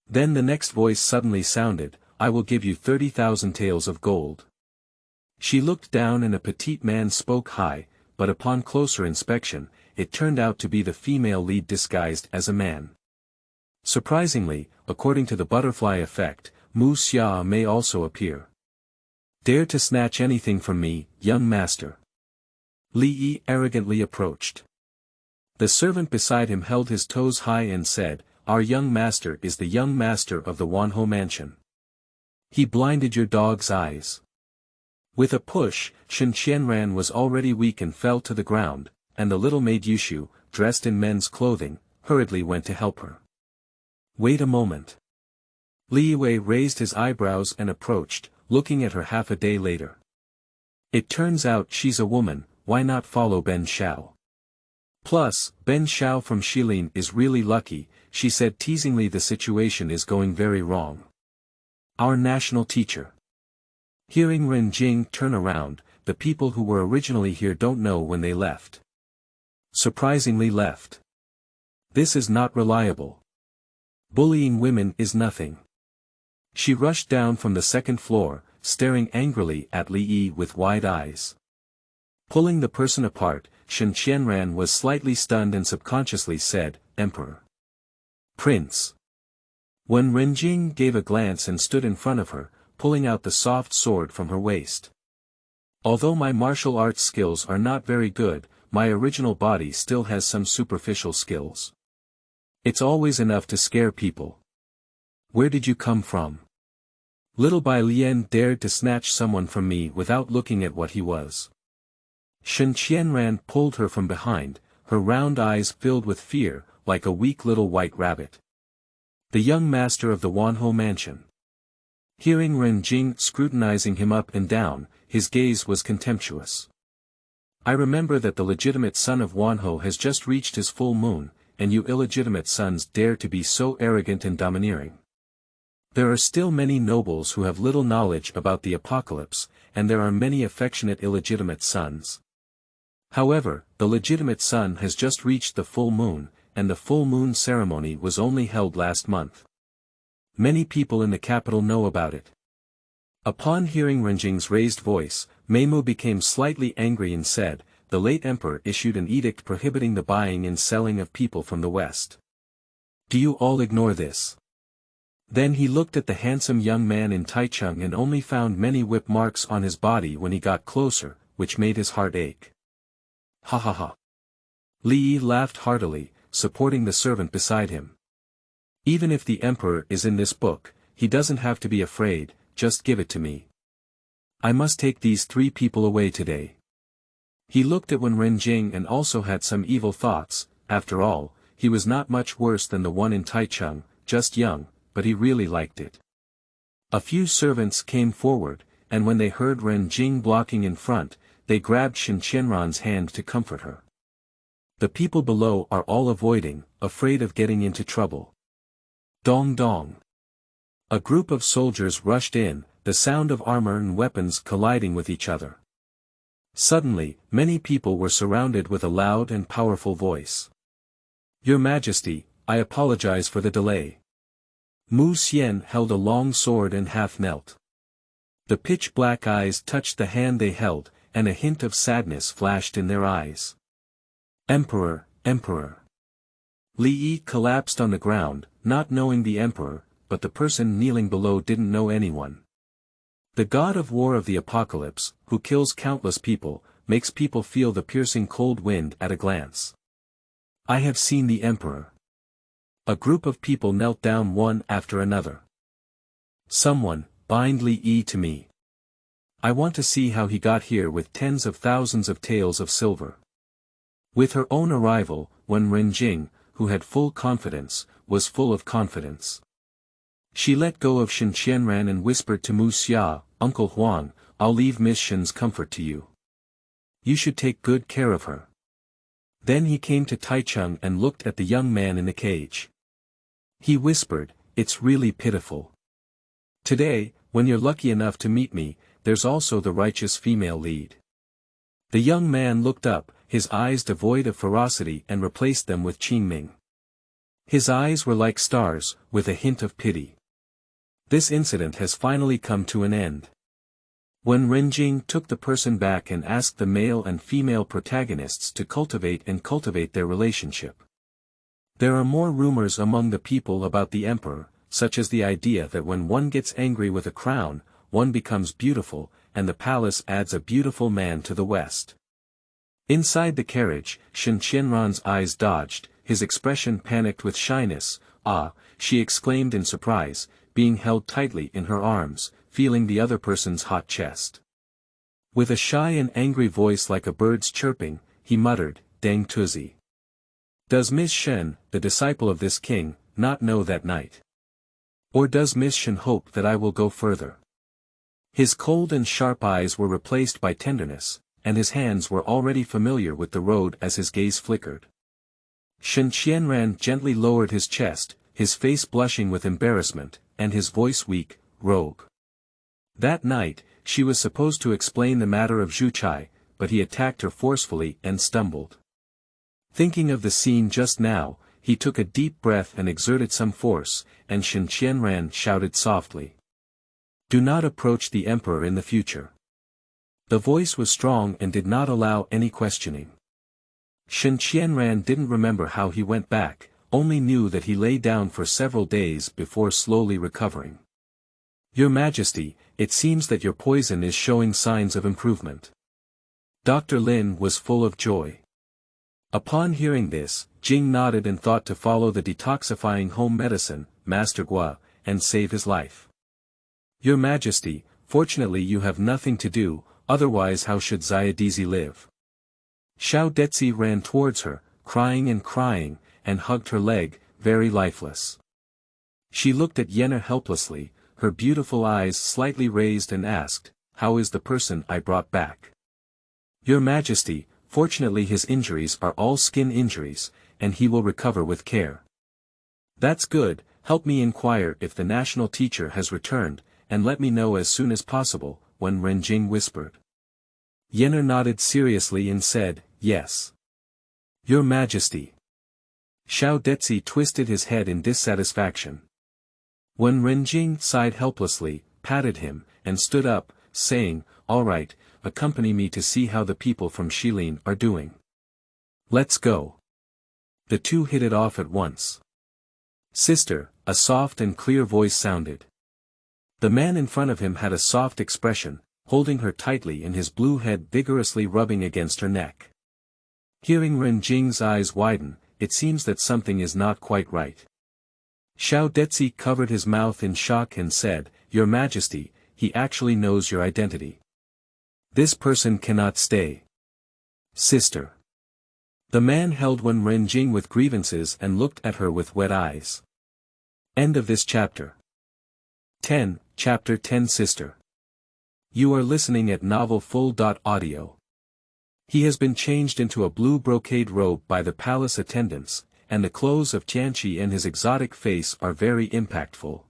Then the next voice suddenly sounded, I will give you 30,000 taels of gold. She looked down and a petite man spoke high, but upon closer inspection, it turned out to be the female lead disguised as a man. Surprisingly, according to the butterfly effect, Mu Xia may also appear. Dare to snatch anything from me, young master. Li Yi arrogantly approached. The servant beside him held his toes high and said, our young master is the young master of the Wanhou mansion. He blinded your dog's eyes. With a push, Shen Qianran was already weak and fell to the ground, and the little maid Yushu, dressed in men's clothing, hurriedly went to help her. Wait a moment. Li Wei raised his eyebrows and approached, looking at her half a day later. It turns out she's a woman, why not follow Ben Shao? Plus, Ben Shao from Shilin is really lucky, she said teasingly. The situation is going very wrong. Our national teacher. Hearing Ren Jing turn around, the people who were originally here don't know when they left. Surprisingly left. This is not reliable. Bullying women is nothing. She rushed down from the second floor, staring angrily at Li Yi with wide eyes. Pulling the person apart, Shen Qianran was slightly stunned and subconsciously said, Emperor. Prince. When Renjing gave a glance and stood in front of her, pulling out the soft sword from her waist. Although my martial arts skills are not very good, my original body still has some superficial skills. It's always enough to scare people. Where did you come from? Little Bai Lian dared to snatch someone from me without looking at what he was. Shen Qianran pulled her from behind, her round eyes filled with fear, like a weak little white rabbit. The young master of the Wanhou mansion. Hearing Ren Jing scrutinizing him up and down, his gaze was contemptuous. I remember that the legitimate son of Wanhou has just reached his full moon, and you illegitimate sons dare to be so arrogant and domineering. There are still many nobles who have little knowledge about the apocalypse, and there are many affectionate illegitimate sons. However, the legitimate son has just reached the full moon, and the full moon ceremony was only held last month. Many people in the capital know about it. Upon hearing Renjing's raised voice, Meimu became slightly angry and said, the late emperor issued an edict prohibiting the buying and selling of people from the west. Do you all ignore this? Then he looked at the handsome young man in Taichung and only found many whip marks on his body when he got closer, which made his heart ache. Ha ha ha. Li Yi laughed heartily, supporting the servant beside him. Even if the emperor is in this book, he doesn't have to be afraid, just give it to me. I must take these 3 people away today. He looked at Wen Renjing and also had some evil thoughts. After all, he was not much worse than the one in Taichung, just young, but he really liked it. A few servants came forward, and when they heard Ren Jing blocking in front, they grabbed Shen Qianran's hand to comfort her. The people below are all avoiding, afraid of getting into trouble. Dong dong. A group of soldiers rushed in, the sound of armor and weapons colliding with each other. Suddenly, many people were surrounded with a loud and powerful voice. Your Majesty, I apologize for the delay. Mu Xian held a long sword and half knelt. The pitch-black eyes touched the hand they held, and a hint of sadness flashed in their eyes. Emperor, Emperor. Li Yi collapsed on the ground, not knowing the emperor, but the person kneeling below didn't know anyone. The god of war of the apocalypse, who kills countless people, makes people feel the piercing cold wind at a glance. I have seen the emperor. A group of people knelt down one after another. Someone, bind Li Yi to me. I want to see how he got here with tens of thousands of taels of silver. With her own arrival, Wen Renjing, who had full confidence, was full of confidence. She let go of Shen Qianran and whispered to Mu Xia, Uncle Huang, I'll leave Miss Shen's comfort to you. You should take good care of her. Then he came to Taichung and looked at the young man in the cage. He whispered, it's really pitiful. Today, when you're lucky enough to meet me, there's also the righteous female lead. The young man looked up, his eyes devoid of ferocity, and replaced them with Qingming. His eyes were like stars, with a hint of pity. This incident has finally come to an end. When Renjing took the person back and asked the male and female protagonists to cultivate their relationship. There are more rumors among the people about the emperor, such as the idea that when one gets angry with a crown, one becomes beautiful, and the palace adds a beautiful man to the west. Inside the carriage, Shen Qianran's eyes dodged, his expression panicked with shyness. Ah, she exclaimed in surprise, being held tightly in her arms, feeling the other person's hot chest. With a shy and angry voice like a bird's chirping, he muttered, Deng Tuzi. Does Miss Shen, the disciple of this king, not know that night? Or does Miss Shen hope that I will go further? His cold and sharp eyes were replaced by tenderness, and his hands were already familiar with the road as his gaze flickered. Shen Qianran gently lowered his chest, his face blushing with embarrassment, and his voice weak, rogue. That night, she was supposed to explain the matter of Zhuchai, but he attacked her forcefully and stumbled. Thinking of the scene just now, he took a deep breath and exerted some force, and Shen Qianran shouted softly. Do not approach the emperor in the future. The voice was strong and did not allow any questioning. Shen Qianran didn't remember how he went back, only knew that he lay down for several days before slowly recovering. Your Majesty, it seems that your poison is showing signs of improvement. Dr. Lin was full of joy. Upon hearing this, Jing nodded and thought to follow the detoxifying home medicine, Master Gua, and save his life. Your Majesty, fortunately you have nothing to do, otherwise how should Xiaodizi live? Shuangjie ran towards her, crying, and hugged her leg, very lifeless. She looked at Yenna helplessly, her beautiful eyes slightly raised, and asked, "How is the person I brought back?" "Your Majesty, fortunately his injuries are all skin injuries, and he will recover with care." "That's good, help me inquire if the national teacher has returned, and let me know as soon as possible," Wen Renjing whispered. Yenna nodded seriously and said, "Yes. Your Majesty." Shuangjie twisted his head in dissatisfaction. Wen Renjing sighed helplessly, patted him, and stood up, saying, "All right, accompany me to see how the people from Shilin are doing." "Let's go." The two hit it off at once. "Sister," a soft and clear voice sounded. The man in front of him had a soft expression, holding her tightly and his blue head vigorously rubbing against her neck. Hearing Renjing's eyes widen, it seems that something is not quite right. Shuangjie covered his mouth in shock and said, "Your Majesty, he actually knows your identity. This person cannot stay." "Sister." The man held Wen Renjing with grievances and looked at her with wet eyes. End of this chapter. 10, Chapter 10 Sister. You are listening at novelfull.audio. He has been changed into a blue brocade robe by the palace attendants, and the clothes of Chuanshu and his exotic face are very impactful.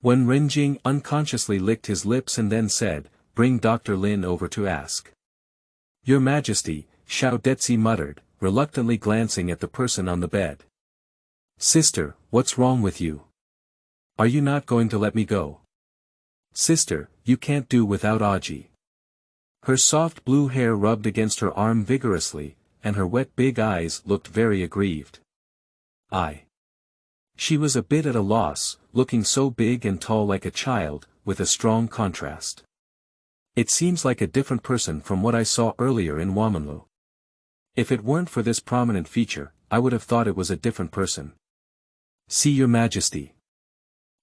Wen Renjing unconsciously licked his lips and then said, "Bring Dr. Lin over to ask." "Your Majesty," Shuangjie muttered, reluctantly glancing at the person on the bed. "Sister, what's wrong with you? Are you not going to let me go?" "Sister, you can't do without Aji." Her soft blue hair rubbed against her arm vigorously, and her wet big eyes looked very aggrieved. She was a bit at a loss, looking so big and tall like a child, with a strong contrast. It seems like a different person from what I saw earlier in Wamanlu. If it weren't for this prominent feature, I would have thought it was a different person. "See your Majesty."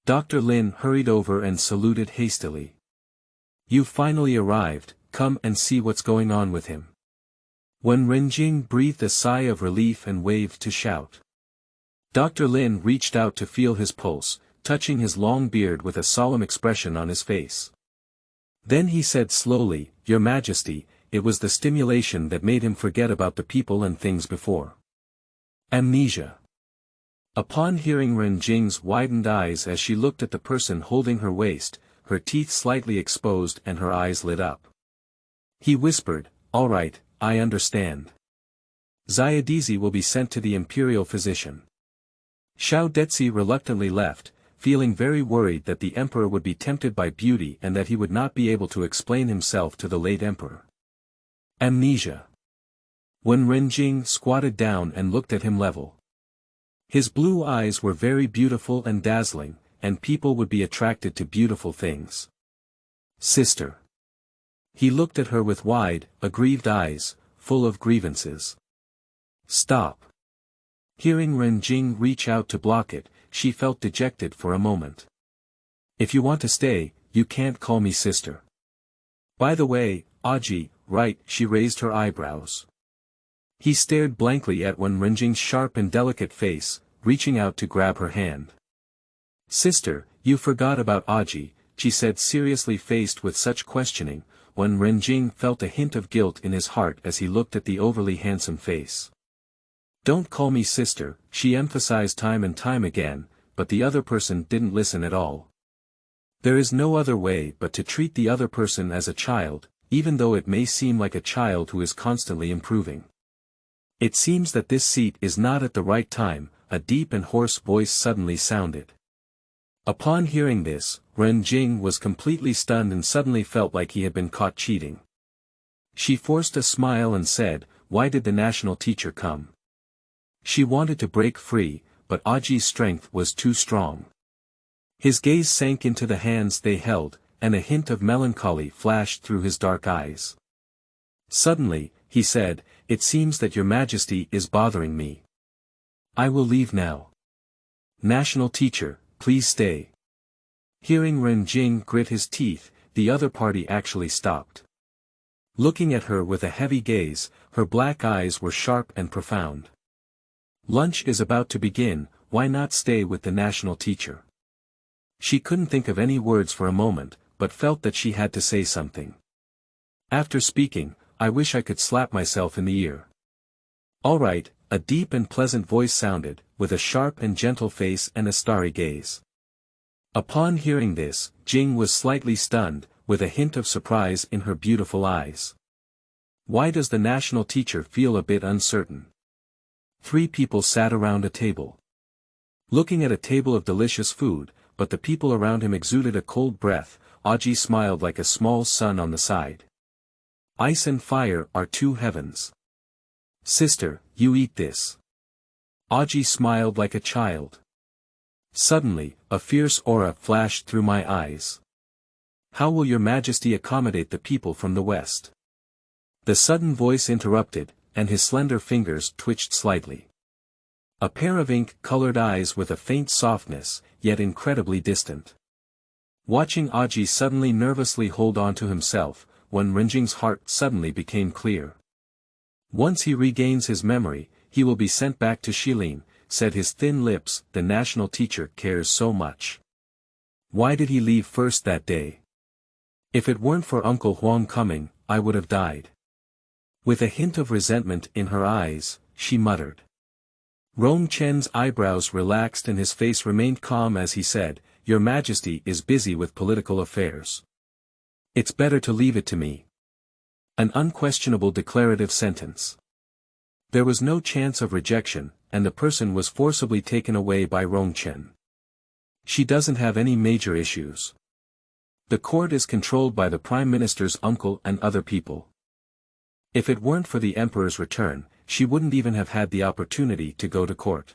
Dr. Lin hurried over and saluted hastily. "You've finally arrived, come and see what's going on with him." Wen Renjing breathed a sigh of relief and waved to shout. Dr. Lin reached out to feel his pulse, touching his long beard with a solemn expression on his face. Then he said slowly, "Your Majesty, it was the stimulation that made him forget about the people and things before. Amnesia." Upon hearing Renjing's widened eyes as she looked at the person holding her waist, her teeth slightly exposed and her eyes lit up. He whispered, "All right, I understand. Xiaodizi will be sent to the imperial physician." Shuangjie reluctantly left, feeling very worried that the emperor would be tempted by beauty and that he would not be able to explain himself to the late emperor. Amnesia. Wen Renjing squatted down and looked at him level. His blue eyes were very beautiful and dazzling, and people would be attracted to beautiful things. "Sister." He looked at her with wide, aggrieved eyes, full of grievances. "Stop." Hearing Renjing reach out to block it, she felt dejected for a moment. "If you want to stay, you can't call me sister. By the way, Aji, right?" She raised her eyebrows. He stared blankly at Wen Renjing's sharp and delicate face, reaching out to grab her hand. "Sister, you forgot about Aji," she said seriously. Faced with such questioning, Wen Renjing felt a hint of guilt in his heart as he looked at the overly handsome face. "Don't call me sister," she emphasized time and time again, but the other person didn't listen at all. There is no other way but to treat the other person as a child, even though it may seem like a child who is constantly improving. "It seems that this seat is not at the right time," a deep and hoarse voice suddenly sounded. Upon hearing this, Renjing was completely stunned and suddenly felt like he had been caught cheating. She forced a smile and said, "Why did the national teacher come?" She wanted to break free, but Aji's strength was too strong. His gaze sank into the hands they held, and a hint of melancholy flashed through his dark eyes. Suddenly, he said, "It seems that your Majesty is bothering me. I will leave now." "National teacher, please stay. Hearing Ren Jing grit his teeth, the other party actually stopped. Looking at her with a heavy gaze, her black eyes were sharp and profound. Lunch is about to begin, why not stay with the national teacher? She couldn't think of any words for a moment, but felt that she had to say something. After speaking, I wish I could slap myself in the ear. All right, a deep and pleasant voice sounded, with a sharp and gentle face and a starry gaze. Upon hearing this, Jing was slightly stunned, with a hint of surprise in her beautiful eyes. Why does the national teacher feel a bit uncertain? 3 people sat around a table. Looking at a table of delicious food, but the people around him exuded a cold breath, Aji smiled like a small sun on the side. Ice and fire are 2 heavens. Sister, you eat this. Aji smiled like a child. Suddenly, a fierce aura flashed through my eyes. How will your majesty accommodate the people from the west? The sudden voice interrupted, and his slender fingers twitched slightly. A pair of ink-colored eyes with a faint softness, yet incredibly distant. Watching Aji suddenly nervously hold on to himself, when Renjing's heart suddenly became clear. Once he regains his memory, he will be sent back to Shilin, said his thin lips, the national teacher cares so much. Why did he leave first that day? If it weren't for Uncle Huang coming, I would have died. With a hint of resentment in her eyes, she muttered. Rong Chen's eyebrows relaxed and his face remained calm as he said, Your Majesty is busy with political affairs. It's better to leave it to me. An unquestionable declarative sentence. There was no chance of rejection, and the person was forcibly taken away by Rong Chen. She doesn't have any major issues. The court is controlled by the Prime Minister's uncle and other people. If it weren't for the Emperor's return, she wouldn't even have had the opportunity to go to court.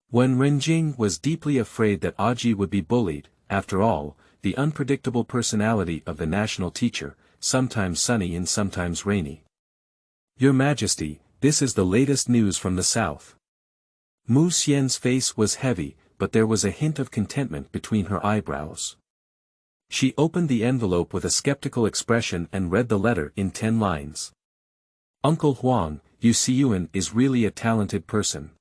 When Renjing was deeply afraid that Aji would be bullied, after all, the unpredictable personality of the national teacher, sometimes sunny and sometimes rainy. Your Majesty, this is the latest news from the south. Mu Xian's face was heavy, but there was a hint of contentment between her eyebrows. She opened the envelope with a skeptical expression and read the letter in 10 lines. Uncle Huang, Yu Xiyuan is really a talented person.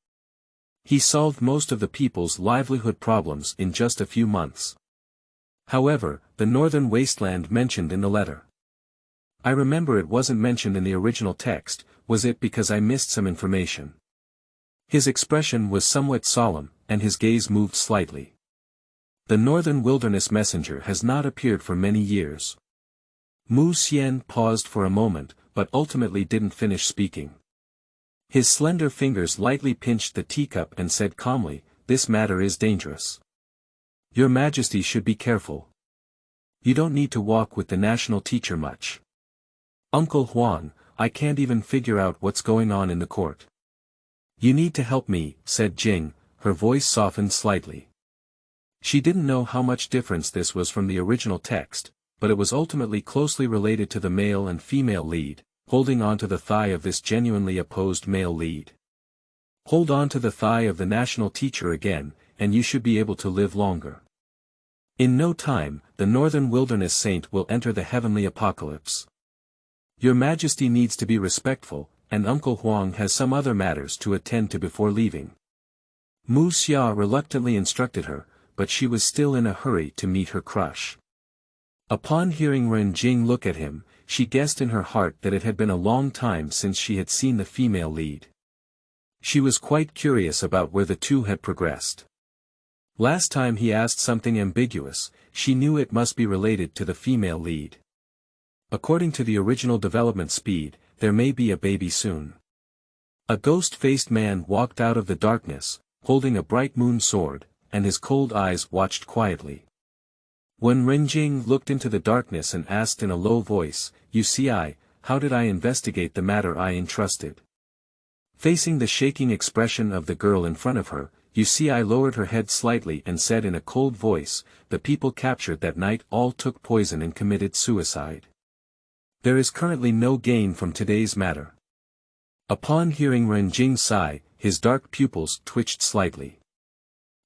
He solved most of the people's livelihood problems in just a few months. However, the northern wasteland mentioned in the letter. I remember it wasn't mentioned in the original text, was it because I missed some information? His expression was somewhat solemn, and his gaze moved slightly. The northern wilderness messenger has not appeared for many years. Mu Xian paused for a moment, but ultimately didn't finish speaking. His slender fingers lightly pinched the teacup and said calmly, This matter is dangerous. Your Majesty should be careful. You don't need to walk with the national teacher much. Uncle Huang, I can't even figure out what's going on in the court. You need to help me, said Jing, her voice softened slightly. She didn't know how much difference this was from the original text, but it was ultimately closely related to the male and female lead, holding on to the thigh of this genuinely opposed male lead. Hold on to the thigh of the national teacher again, and you should be able to live longer. In no time, the northern wilderness saint will enter the heavenly apocalypse. Your Majesty needs to be respectful, and Uncle Huang has some other matters to attend to before leaving. Mu Xia reluctantly instructed her, but she was still in a hurry to meet her crush. Upon hearing Ren Jing look at him, she guessed in her heart that it had been a long time since she had seen the female lead. She was quite curious about where the two had progressed. Last time he asked something ambiguous, she knew it must be related to the female lead. According to the original development speed, there may be a baby soon. A ghost-faced man walked out of the darkness, holding a bright moon sword, and his cold eyes watched quietly. When Renjing looked into the darkness and asked in a low voice, You see how did I investigate the matter I entrusted? Facing the shaking expression of the girl in front of her, Yu Xi lowered her head slightly and said in a cold voice, The people captured that night all took poison and committed suicide. There is currently no gain from today's matter. Upon hearing Renjing's sigh, his dark pupils twitched slightly.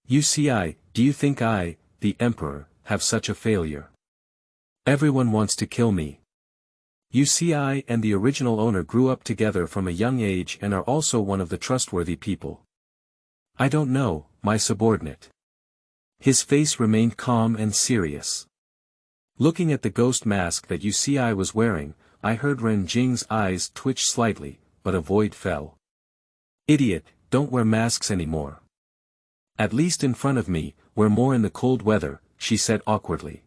Yu Xi, Do you think I, the emperor, have such a failure? Everyone wants to kill me. You see, I and the original owner grew up together from a young age and are also one of the trustworthy people. I don't know, my subordinate. His face remained calm and serious. Looking at the ghost mask that you see I was wearing, I heard Ren Jing's eyes twitch slightly, but a void fell. Idiot, don't wear masks anymore. At least in front of me, we're more in the cold weather, she said awkwardly.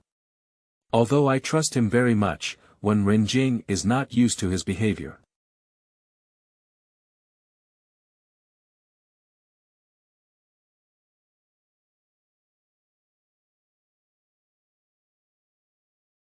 Although I trust him very much, when Ren Jing is not used to his behavior.